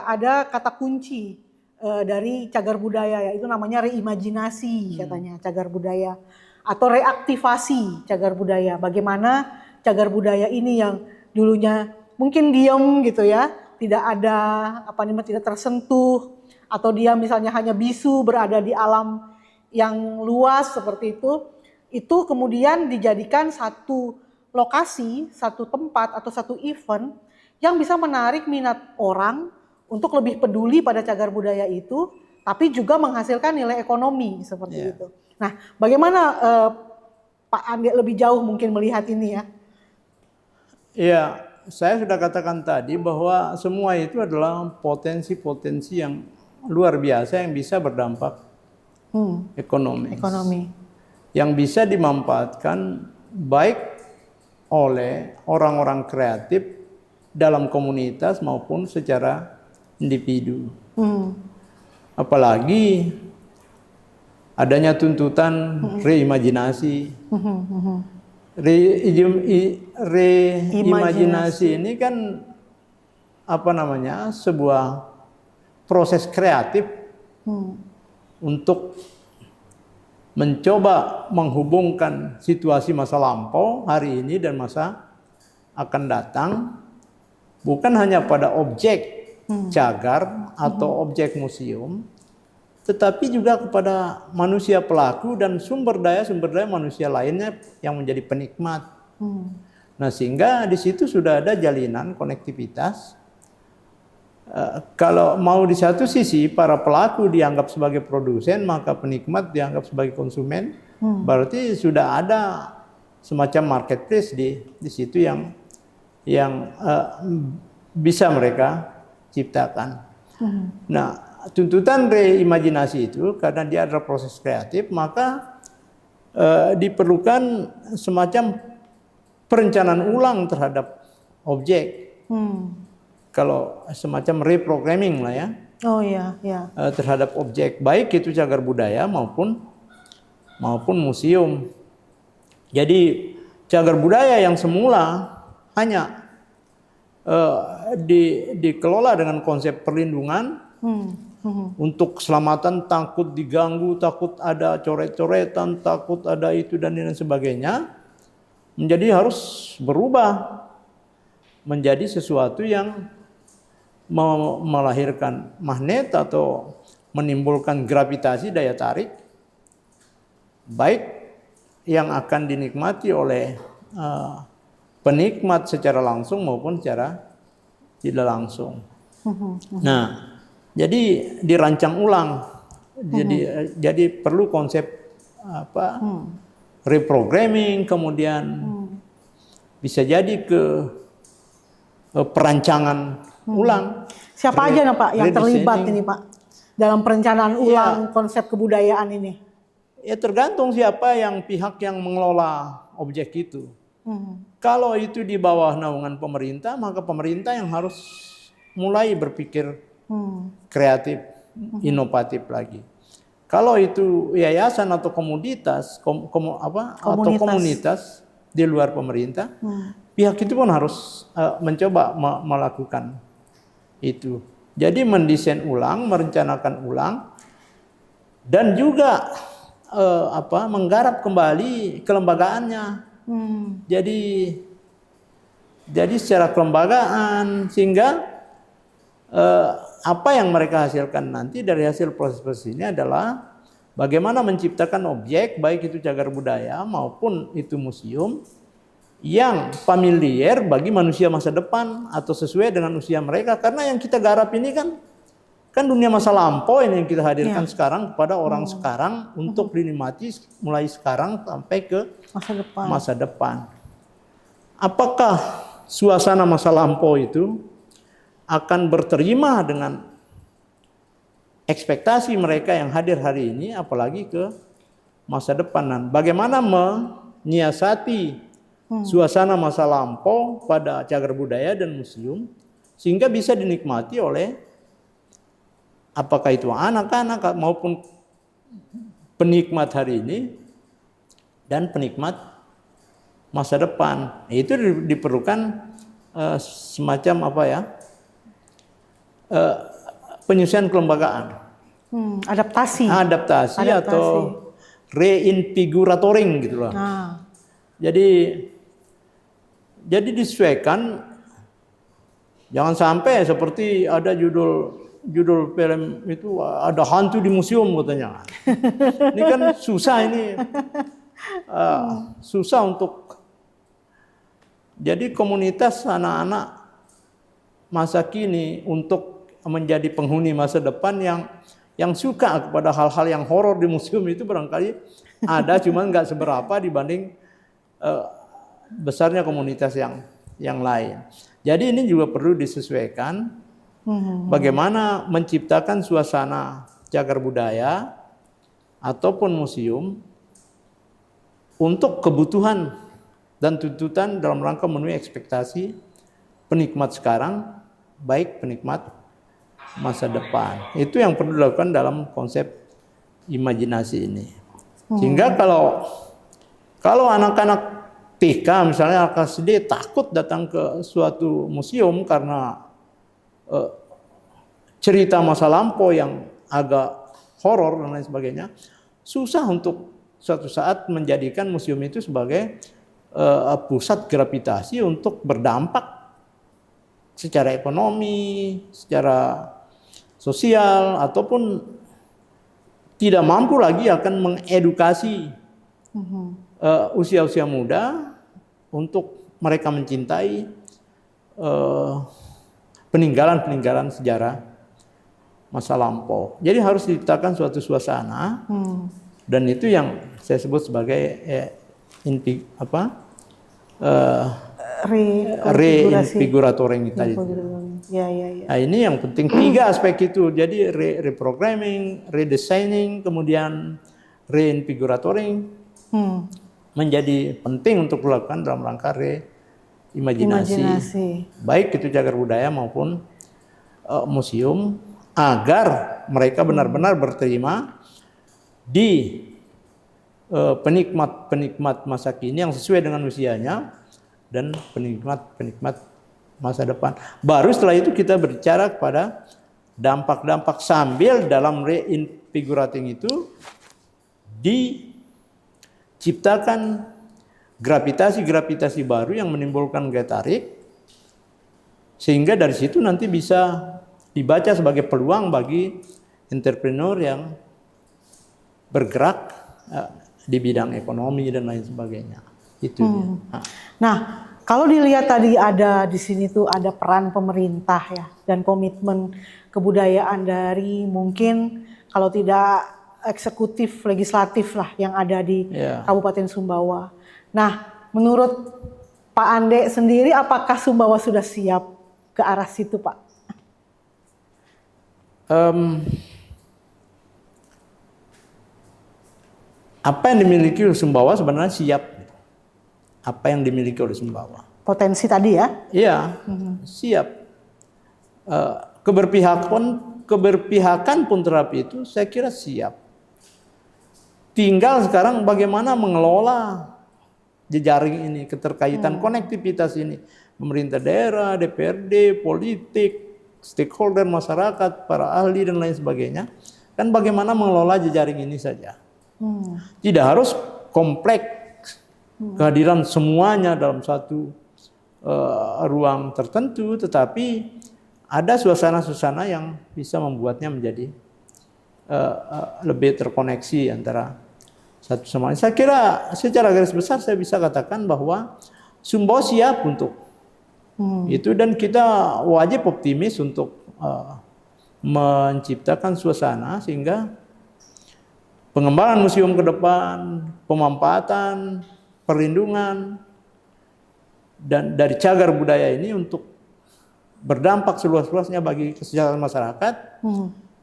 ada kata kunci dari cagar budaya, yaitu namanya reimajinasi katanya cagar budaya atau reaktivasi cagar budaya. Bagaimana cagar budaya ini yang dulunya mungkin diam gitu ya, tidak ada tidak tersentuh, atau dia misalnya hanya bisu berada di alam yang luas seperti itu kemudian dijadikan satu lokasi, satu tempat atau satu event yang bisa menarik minat orang untuk lebih peduli pada cagar budaya itu, tapi juga menghasilkan nilai ekonomi seperti itu. Nah, bagaimana Pak Andi lebih jauh mungkin melihat ini ya? Iya, saya sudah katakan tadi bahwa semua itu adalah potensi-potensi yang luar biasa yang bisa berdampak ekonomi. Yang bisa dimanfaatkan baik oleh orang-orang kreatif dalam komunitas maupun secara individu. Apalagi adanya tuntutan reimajinasi. Reimajinasi ini kan sebuah proses kreatif untuk mencoba menghubungkan situasi masa lampau, hari ini dan masa akan datang, bukan hanya pada objek cagar atau objek museum, tetapi juga kepada manusia pelaku dan sumber daya manusia lainnya yang menjadi penikmat. Nah, sehingga di situ sudah ada jalinan konektivitas. Kalau mau di satu sisi para pelaku dianggap sebagai produsen, maka penikmat dianggap sebagai konsumen. Berarti sudah ada semacam marketplace di situ yang bisa mereka ciptakan. Nah, tuntutan reimajinasi itu karena dia adalah proses kreatif, maka diperlukan semacam perencanaan ulang terhadap objek. Kalau semacam reprogramming lah ya. Oh iya, terhadap objek, baik itu cagar budaya maupun museum. Jadi cagar budaya yang semula hanya dikelola dengan konsep perlindungan untuk keselamatan, takut diganggu, takut ada coret-coretan, takut ada itu dan lain sebagainya, menjadi harus berubah menjadi sesuatu yang melahirkan magnet atau menimbulkan gravitasi, daya tarik, baik yang akan dinikmati oleh penikmat secara langsung maupun secara tidak langsung. Nah, jadi dirancang ulang. Jadi perlu konsep reprogramming, kemudian bisa jadi ke perancangan ulang. Siapa aja Pak yang terlibat ini Pak dalam perencanaan ulang konsep kebudayaan ini? Ya tergantung siapa pihak yang mengelola objek itu. Kalau itu di bawah naungan pemerintah, maka pemerintah yang harus mulai berpikir kreatif, inovatif lagi. Kalau itu yayasan atau komunitas, atau komunitas di luar pemerintah, pihak itu pun harus mencoba melakukan itu. Jadi mendesain ulang, merencanakan ulang, dan juga menggarap kembali kelembagaannya. Jadi secara kelembagaan, sehingga apa yang mereka hasilkan nanti dari hasil proses ini adalah bagaimana menciptakan objek, baik itu cagar budaya maupun itu museum, yang familiar bagi manusia masa depan atau sesuai dengan usia mereka. Karena yang kita garap ini kan dunia masa lampau ini yang kita hadirkan sekarang kepada orang sekarang untuk dinikmati mulai sekarang sampai ke masa depan. Apakah suasana masa lampau itu akan berterima dengan ekspektasi mereka yang hadir hari ini, apalagi ke masa depan? Dan bagaimana menyiasati suasana masa lampau pada cagar budaya dan museum sehingga bisa dinikmati oleh apakah itu anak-anak maupun penikmat hari ini dan penikmat masa depan. Itu diperlukan semacam apa ya? Penyusunan kelembagaan. Adaptasi Atau reinfiguratoring gitu loh. Jadi disesuaikan, jangan sampai seperti ada judul film itu ada hantu di museum katanya. Ini kan susah ini. Susah untuk jadi komunitas anak-anak masa kini untuk menjadi penghuni masa depan yang suka kepada hal-hal yang horor di museum itu barangkali ada, cuman nggak seberapa dibanding besarnya komunitas yang lain. Jadi ini juga perlu disesuaikan bagaimana menciptakan suasana cagar budaya ataupun museum untuk kebutuhan dan tuntutan dalam rangka memenuhi ekspektasi penikmat sekarang, baik penikmat masa depan. Itu yang perlu dilakukan dalam konsep imajinasi ini. Sehingga kalau anak-anak TK misalnya SD takut datang ke suatu museum karena cerita masa lampau yang agak horor dan lain sebagainya, susah untuk suatu saat menjadikan museum itu sebagai pusat gravitasi untuk berdampak secara ekonomi, secara sosial, ataupun tidak mampu lagi akan mengedukasi usia-usia muda untuk mereka mencintai peninggalan-peninggalan sejarah masa lampau. Jadi harus diciptakan suatu suasana, dan itu yang saya sebut sebagai reinfiguratoring tadi. Nah, ini yang penting, 3 aspek itu. Jadi reprogramming, redesigning, kemudian reinfiguratoring menjadi penting untuk dilakukan dalam rangka reimajinasi. Baik itu cagar budaya maupun museum, agar mereka benar-benar berterima di penikmat masa kini yang sesuai dengan usianya dan penikmat masa depan. Baru setelah itu kita berbicara kepada dampak-dampak, sambil dalam reinfigurating itu diciptakan gravitasi baru yang menimbulkan gaya tarik, sehingga dari situ nanti bisa dibaca sebagai peluang bagi entrepreneur yang bergerak di bidang ekonomi dan lain sebagainya. Itu. Nah, kalau dilihat tadi ada di sini tuh ada peran pemerintah ya, dan komitmen kebudayaan dari mungkin kalau tidak eksekutif, legislatif lah yang ada di Kabupaten Sumbawa. Nah, menurut Pak Ande sendiri, apakah Sumbawa sudah siap ke arah situ, Pak? Apa yang dimiliki oleh Sumbawa sebenarnya siap. Apa yang dimiliki oleh Sumbawa? Potensi tadi ya? Iya, siap. Keberpihakan pun terapi itu saya kira siap. Tinggal sekarang bagaimana mengelola jejaring ini, keterkaitan konektivitas ini. Pemerintah daerah, DPRD, politik, stakeholder masyarakat, para ahli dan lain sebagainya. Kan bagaimana mengelola jejaring ini saja. Tidak harus kompleks kehadiran semuanya dalam satu ruang tertentu, tetapi ada suasana-suasana yang bisa membuatnya menjadi lebih terkoneksi antara satu sama lain. Saya kira secara garis besar saya bisa katakan bahwa Sumbawa siap untuk itu, dan kita wajib optimis untuk menciptakan suasana sehingga pengembangan museum ke depan, pemampatan, perlindungan, dan dari cagar budaya ini untuk berdampak seluas-luasnya bagi kesejahteraan masyarakat,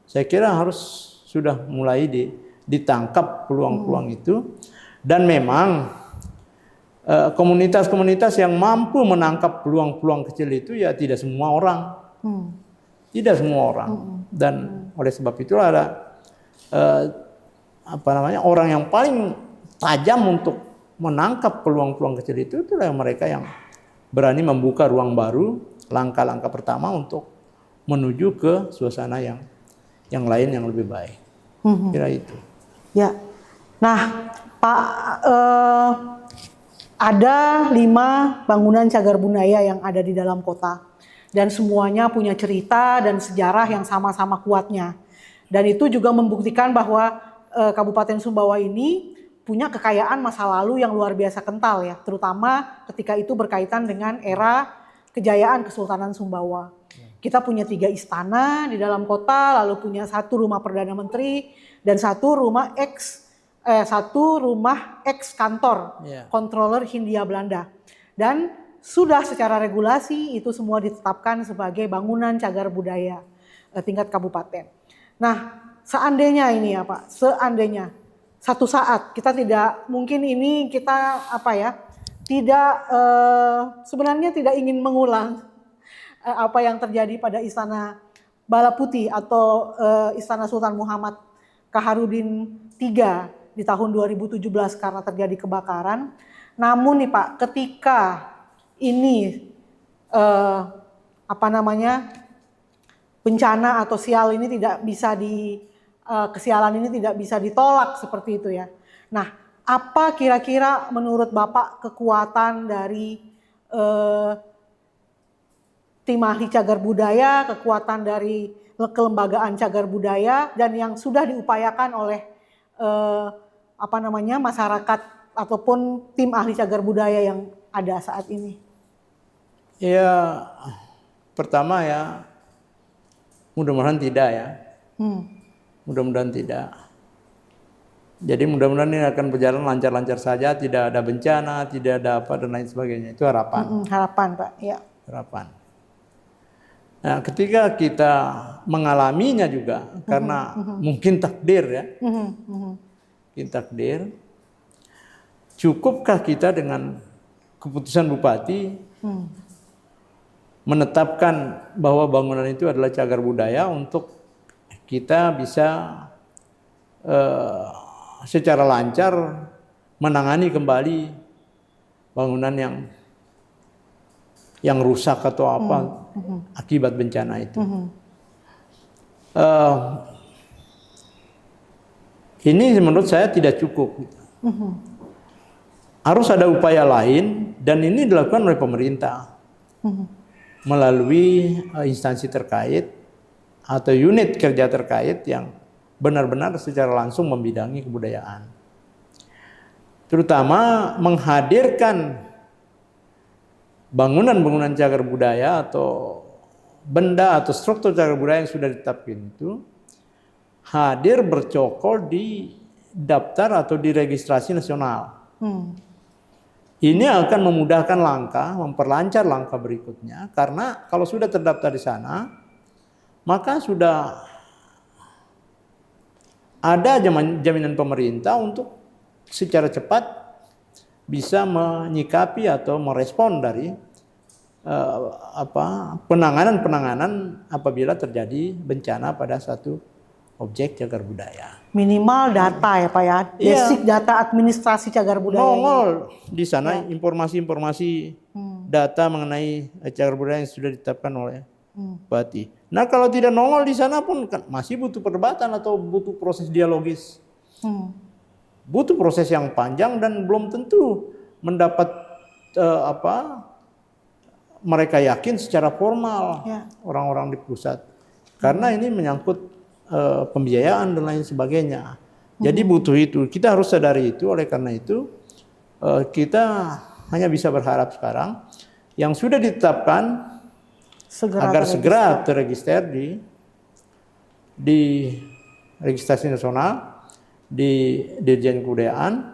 saya kira harus sudah mulai ditangkap peluang-peluang itu. Dan memang komunitas-komunitas yang mampu menangkap peluang-peluang kecil itu ya tidak semua orang. Tidak semua orang. Dan oleh sebab itu ada orang yang paling tajam untuk menangkap peluang-peluang kecil itu, itulah mereka yang berani membuka ruang baru, langkah-langkah pertama untuk menuju ke suasana yang lain yang lebih baik. Kira itu. Ya. Nah, Pak, ada 5 bangunan cagar budaya yang ada di dalam kota. Dan semuanya punya cerita dan sejarah yang sama-sama kuatnya. Dan itu juga membuktikan bahwa Kabupaten Sumbawa ini punya kekayaan masa lalu yang luar biasa kental ya, terutama ketika itu berkaitan dengan era kejayaan Kesultanan Sumbawa. Kita punya 3 istana di dalam kota, lalu punya 1 rumah Perdana Menteri dan 1 rumah ex kantor Controller Hindia Belanda. Dan sudah secara regulasi itu semua ditetapkan sebagai bangunan cagar budaya tingkat kabupaten. Nah, seandainya ini ya Pak, seandainya satu saat kita tidak, mungkin ini kita sebenarnya tidak ingin mengulang apa yang terjadi pada Istana Bala Putih atau Istana Sultan Muhammad Kaharudin III di tahun 2017 karena terjadi kebakaran. Namun nih Pak, ketika ini bencana atau sial ini tidak bisa kesialan ini tidak bisa ditolak seperti itu ya. Nah, apa kira-kira menurut Bapak kekuatan dari tim ahli cagar budaya, kekuatan dari kelembagaan cagar budaya, dan yang sudah diupayakan oleh masyarakat ataupun tim ahli cagar budaya yang ada saat ini? Ya, pertama ya, mudah-mudahan tidak ya. Mudah-mudahan tidak. Jadi mudah-mudahan ini akan berjalan lancar-lancar saja, tidak ada bencana, tidak ada apa dan lain sebagainya. Itu harapan. Harapan Pak, ya. Harapan. Nah, ketika kita mengalaminya juga, karena mungkin takdir ya. Mungkin takdir. Cukupkah kita dengan keputusan Bupati menetapkan bahwa bangunan itu adalah cagar budaya untuk kita bisa secara lancar menangani kembali bangunan yang rusak atau apa akibat bencana itu. Ini menurut saya tidak cukup. Harus ada upaya lain, dan ini dilakukan oleh pemerintah melalui instansi terkait atau unit kerja terkait yang benar-benar secara langsung membidangi kebudayaan. Terutama menghadirkan bangunan-bangunan cagar budaya atau benda atau struktur cagar budaya yang sudah ditetapkan itu hadir bercokol di daftar atau di registrasi nasional. Ini akan memudahkan langkah, memperlancar langkah berikutnya, karena kalau sudah terdaftar di sana, maka sudah ada jaminan pemerintah untuk secara cepat bisa menyikapi atau merespon dari penanganan apabila terjadi bencana pada satu objek cagar budaya. Minimal data ya Pak ya, basic data administrasi cagar budaya. Nongol di sana informasi-informasi data mengenai cagar budaya yang sudah ditetapkan oleh Bupati. Nah, kalau tidak nongol di sana pun kan masih butuh perdebatan atau butuh proses dialogis. Butuh proses yang panjang dan belum tentu mendapat mereka yakin secara formal orang-orang di pusat. Karena ini menyangkut pembiayaan dan lain sebagainya. Jadi butuh itu. Kita harus sadari itu. Oleh karena itu kita hanya bisa berharap sekarang yang sudah ditetapkan segera terregister di registrasi nasional, di Dirjen Kebudayaan,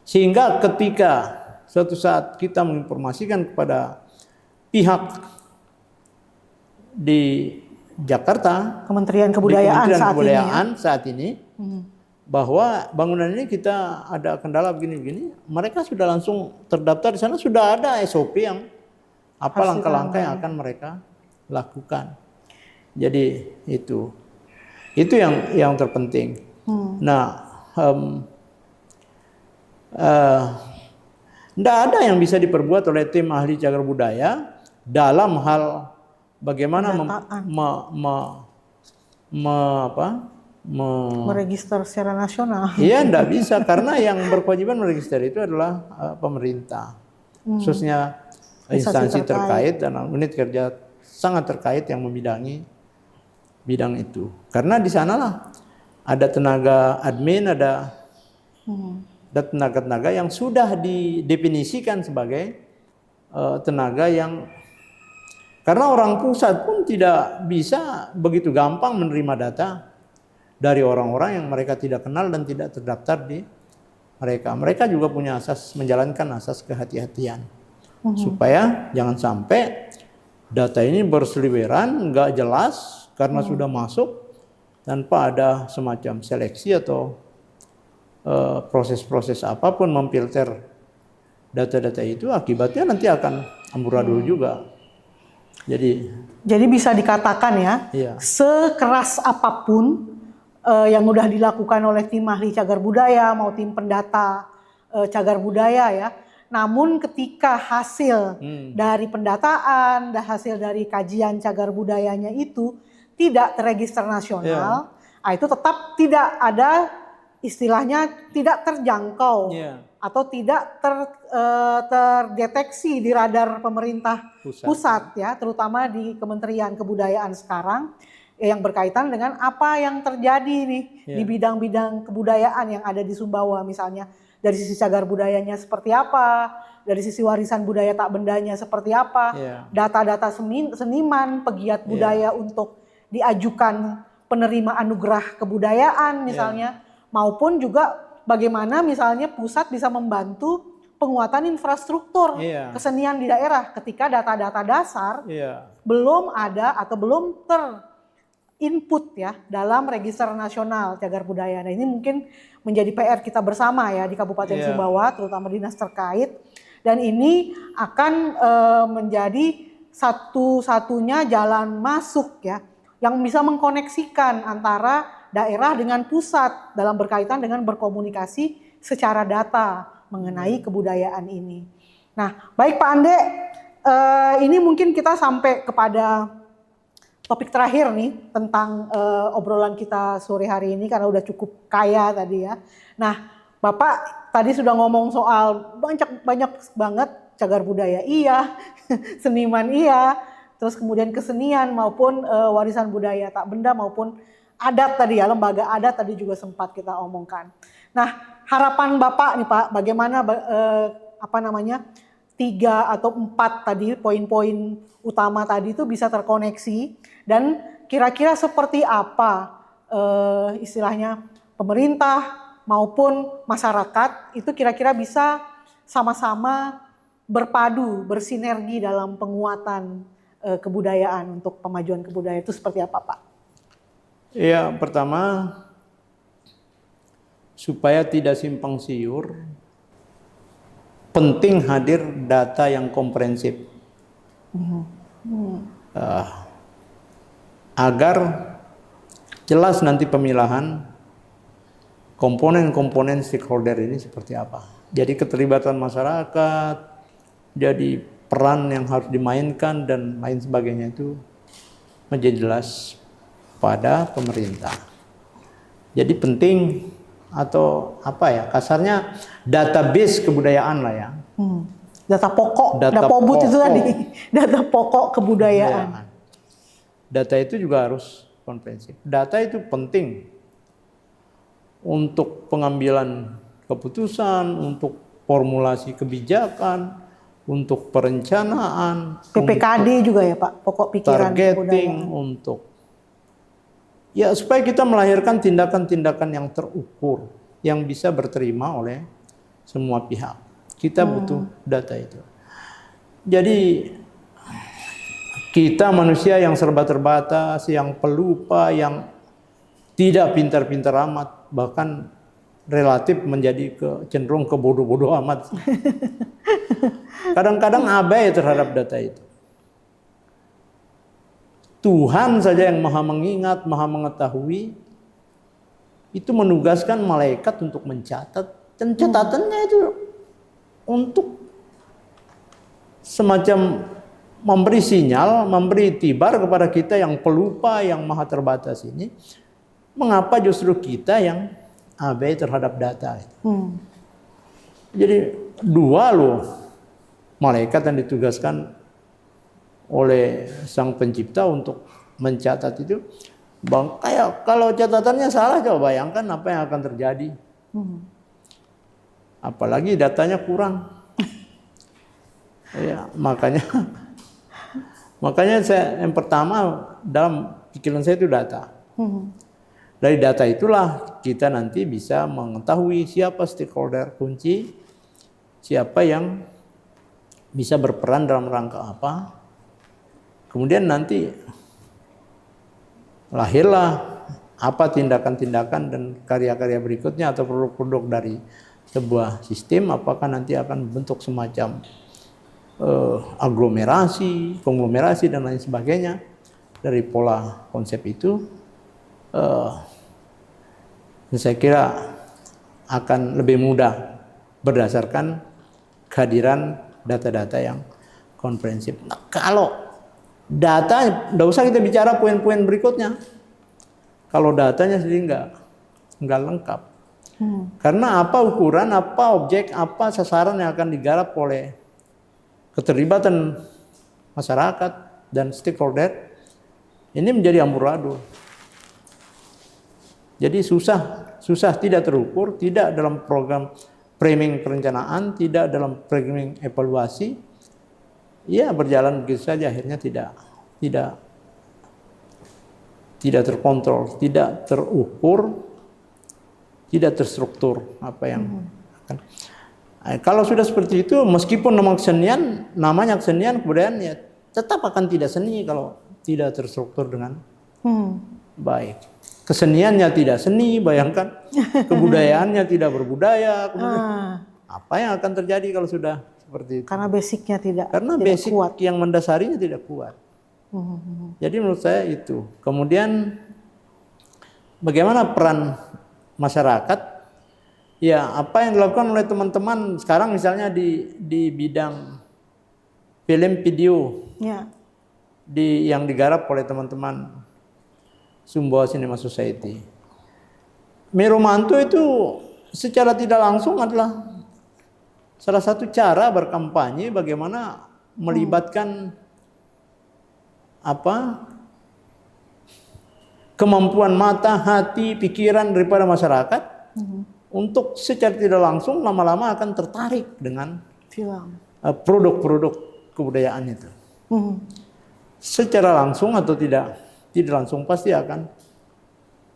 sehingga ketika suatu saat kita menginformasikan kepada pihak di Jakarta, Kementerian Kebudayaan saat ini bahwa bangunan ini kita ada kendala begini-begini, mereka sudah langsung terdaftar di sana, sudah ada SOP yang apa langkah-langkah yang akan mereka lakukan. Jadi itu yang terpenting. Nah, Tidak ada yang bisa diperbuat oleh tim ahli cagar budaya dalam hal bagaimana meregister secara nasional. Iya, tidak bisa karena yang berkewajiban meregister itu adalah pemerintah, khususnya instansi terkait dan unit kerja sangat terkait yang membidangi bidang itu. Karena di sanalah ada tenaga admin, ada tenaga-tenaga yang sudah didefinisikan sebagai tenaga yang, karena orang pusat pun tidak bisa begitu gampang menerima data dari orang-orang yang mereka tidak kenal dan tidak terdaftar di mereka. Mereka juga punya asas, menjalankan asas kehati-hatian supaya jangan sampai data ini berseliweran, nggak jelas karena sudah masuk tanpa ada semacam seleksi atau proses-proses apapun memfilter data-data itu, akibatnya nanti akan amburadul juga. Jadi bisa dikatakan ya, sekeras apapun yang udah dilakukan oleh tim ahli cagar budaya mau tim pendata cagar budaya ya, namun ketika hasil dari pendataan dan hasil dari kajian cagar budayanya itu tidak terregister nasional, itu tetap tidak ada, istilahnya tidak terjangkau atau tidak terdeteksi di radar pemerintah pusat ya, terutama di Kementerian Kebudayaan sekarang yang berkaitan dengan apa yang terjadi nih di bidang-bidang kebudayaan yang ada di Sumbawa, misalnya dari sisi cagar budayanya seperti apa, dari sisi warisan budaya tak bendanya seperti apa, data-data seniman, pegiat budaya untuk diajukan penerima anugerah kebudayaan misalnya, maupun juga bagaimana misalnya pusat bisa membantu penguatan infrastruktur kesenian di daerah ketika data-data dasar belum ada atau belum input ya dalam register nasional cagar budaya. Nah, ini mungkin menjadi PR kita bersama ya di Kabupaten Sumbawa, terutama dinas terkait. Dan ini akan menjadi satu-satunya jalan masuk ya yang bisa mengkoneksikan antara daerah dengan pusat dalam berkaitan dengan berkomunikasi secara data mengenai kebudayaan ini. Nah, baik Pak Ande, ini mungkin kita sampai kepada topik terakhir nih tentang obrolan kita sore hari ini karena udah cukup kaya tadi ya. Nah, Bapak tadi sudah ngomong soal banyak banget cagar budaya iya, seniman iya, terus kemudian kesenian maupun warisan budaya tak benda maupun adat tadi ya, lembaga adat tadi juga sempat kita omongkan. Nah, harapan Bapak nih Pak, bagaimana 3 atau 4 tadi poin-poin utama tadi itu bisa terkoneksi dan kira-kira seperti apa istilahnya pemerintah maupun masyarakat itu kira-kira bisa sama-sama berpadu, bersinergi dalam penguatan kebudayaan untuk pemajuan kebudayaan itu seperti apa Pak? Ya, pertama supaya tidak simpang siur, penting hadir data yang komprehensif agar jelas nanti pemilahan komponen-komponen stakeholder ini seperti apa. Jadi keterlibatan masyarakat, jadi peran yang harus dimainkan dan lain sebagainya itu menjadi jelas pada pemerintah. Jadi penting atau kasarnya database kebudayaan lah ya. Data pokok, data pobut itu tadi, data pokok kebudayaan. Data itu juga harus komprehensif. Data itu penting untuk pengambilan keputusan, untuk formulasi kebijakan, untuk perencanaan, PPKD juga ya Pak, pokok pikiran targeting, untuk supaya kita melahirkan tindakan-tindakan yang terukur, yang bisa berterima oleh semua pihak. Kita butuh data itu. Jadi kita manusia yang serba terbatas, yang pelupa, yang tidak pintar-pintar amat, bahkan relatif menjadi cenderung ke bodoh-bodoh amat. Kadang-kadang abai terhadap data itu. Tuhan saja yang maha mengingat, maha mengetahui, itu menugaskan malaikat untuk mencatat Dan catatannya itu untuk semacam memberi sinyal, memberi itibar kepada kita yang pelupa, yang maha terbatas ini, mengapa justru kita yang abai terhadap data. Jadi dua loh malaikat yang ditugaskan oleh sang pencipta untuk mencatat itu. Bang, kayak kalau catatannya salah, coba bayangkan apa yang akan terjadi. Apalagi datanya kurang. Ya, makanya saya yang pertama dalam pikiran saya itu data. Dari data itulah kita nanti bisa mengetahui siapa stakeholder kunci, siapa yang bisa berperan dalam rangka apa. Kemudian nanti lahirlah apa tindakan-tindakan dan karya-karya berikutnya atau produk-produk dari sebuah sistem, apakah nanti akan membentuk semacam aglomerasi, konglomerasi dan lain sebagainya. Dari pola konsep itu saya kira akan lebih mudah berdasarkan kehadiran data-data yang komprehensif. Nah, kalau data, tidak usah kita bicara poin-poin berikutnya. Kalau datanya sendiri nggak lengkap. Karena apa ukuran, apa objek, apa sasaran yang akan digarap oleh keterlibatan masyarakat dan stakeholder, ini menjadi amburadul. Jadi susah tidak terukur, tidak dalam program framing perencanaan, tidak dalam framing evaluasi. Ya berjalan begitu saja, akhirnya tidak terkontrol, tidak terukur, tidak terstruktur apa yang akan. Kalau sudah seperti itu, meskipun namanya kesenian, kemudian ya tetap akan tidak seni kalau tidak terstruktur dengan baik. Keseniannya tidak seni, bayangkan. Kebudayaannya tidak berbudaya. Apa yang akan terjadi kalau sudah seperti itu? Karena basicnya tidak basic kuat. Yang mendasarinya tidak kuat. Jadi menurut saya itu. Kemudian bagaimana peran masyarakat? Ya, apa yang dilakukan oleh teman-teman sekarang misalnya di bidang film video, yang digarap oleh teman-teman Sumbawa Cinema Society. Miromanto itu secara tidak langsung adalah salah satu cara berkampanye bagaimana melibatkan kemampuan mata, hati, pikiran daripada masyarakat untuk secara tidak langsung lama-lama akan tertarik dengan produk-produk kebudayaan itu. Secara langsung atau tidak langsung pasti akan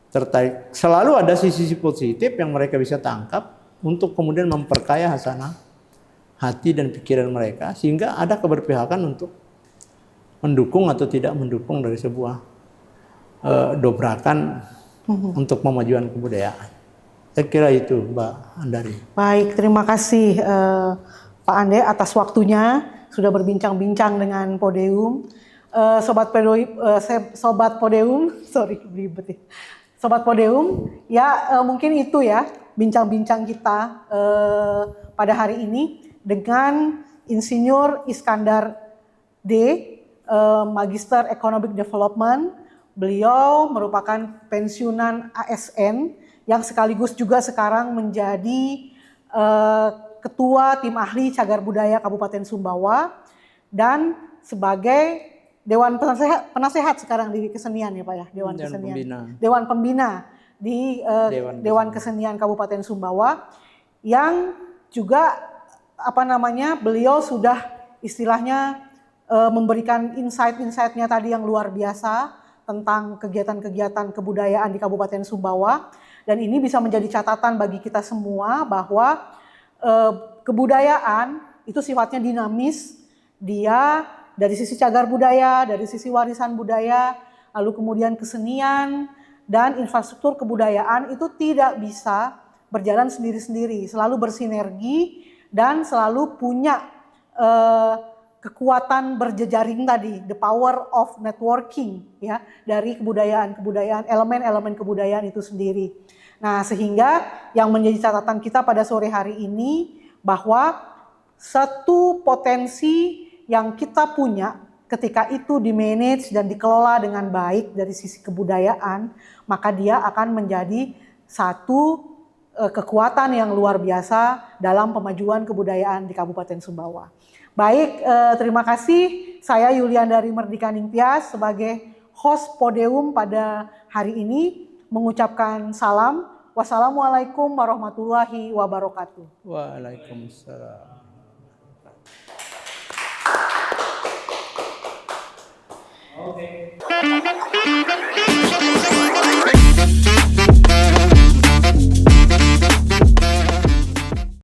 tertarik. Selalu ada sisi positif yang mereka bisa tangkap untuk kemudian memperkaya hasanah hati dan pikiran mereka, sehingga ada keberpihakan untuk mendukung atau tidak mendukung dari sebuah dobrakan untuk pemajuan kebudayaan. Saya kira itu, Mbak Andari. Baik, terima kasih Pak Ande atas waktunya sudah berbincang-bincang dengan Podium. Sobat Podium, Sobat Podium, ya mungkin itu ya bincang-bincang kita pada hari ini dengan Insinyur Iskandar D, Magister Economic Development. Beliau merupakan pensiunan ASN yang sekaligus juga sekarang menjadi Ketua Tim Ahli Cagar Budaya Kabupaten Sumbawa dan sebagai Dewan Penasehat sekarang di Kesenian ya Pak ya, Dewan Pembina di Dewan Kesenian Kabupaten Sumbawa, yang juga beliau sudah istilahnya memberikan insight-insightnya tadi yang luar biasa tentang kegiatan-kegiatan kebudayaan di Kabupaten Sumbawa, dan ini bisa menjadi catatan bagi kita semua bahwa kebudayaan itu sifatnya dinamis. Dia dari sisi cagar budaya, dari sisi warisan budaya, lalu kemudian kesenian dan infrastruktur kebudayaan itu tidak bisa berjalan sendiri-sendiri, selalu bersinergi dan selalu punya kekuatan berjejaring tadi, the power of networking ya, dari kebudayaan, elemen-elemen kebudayaan itu sendiri. Nah, sehingga yang menjadi catatan kita pada sore hari ini bahwa satu potensi yang kita punya ketika itu di-manage dan dikelola dengan baik dari sisi kebudayaan, maka dia akan menjadi satu kekuatan yang luar biasa dalam pemajuan kebudayaan di Kabupaten Sumbawa. Baik, terima kasih. Saya Yuliandari Merdika Ningtyas sebagai host podium pada hari ini mengucapkan salam. Wassalamualaikum warahmatullahi wabarakatuh. Waalaikumsalam. Okay.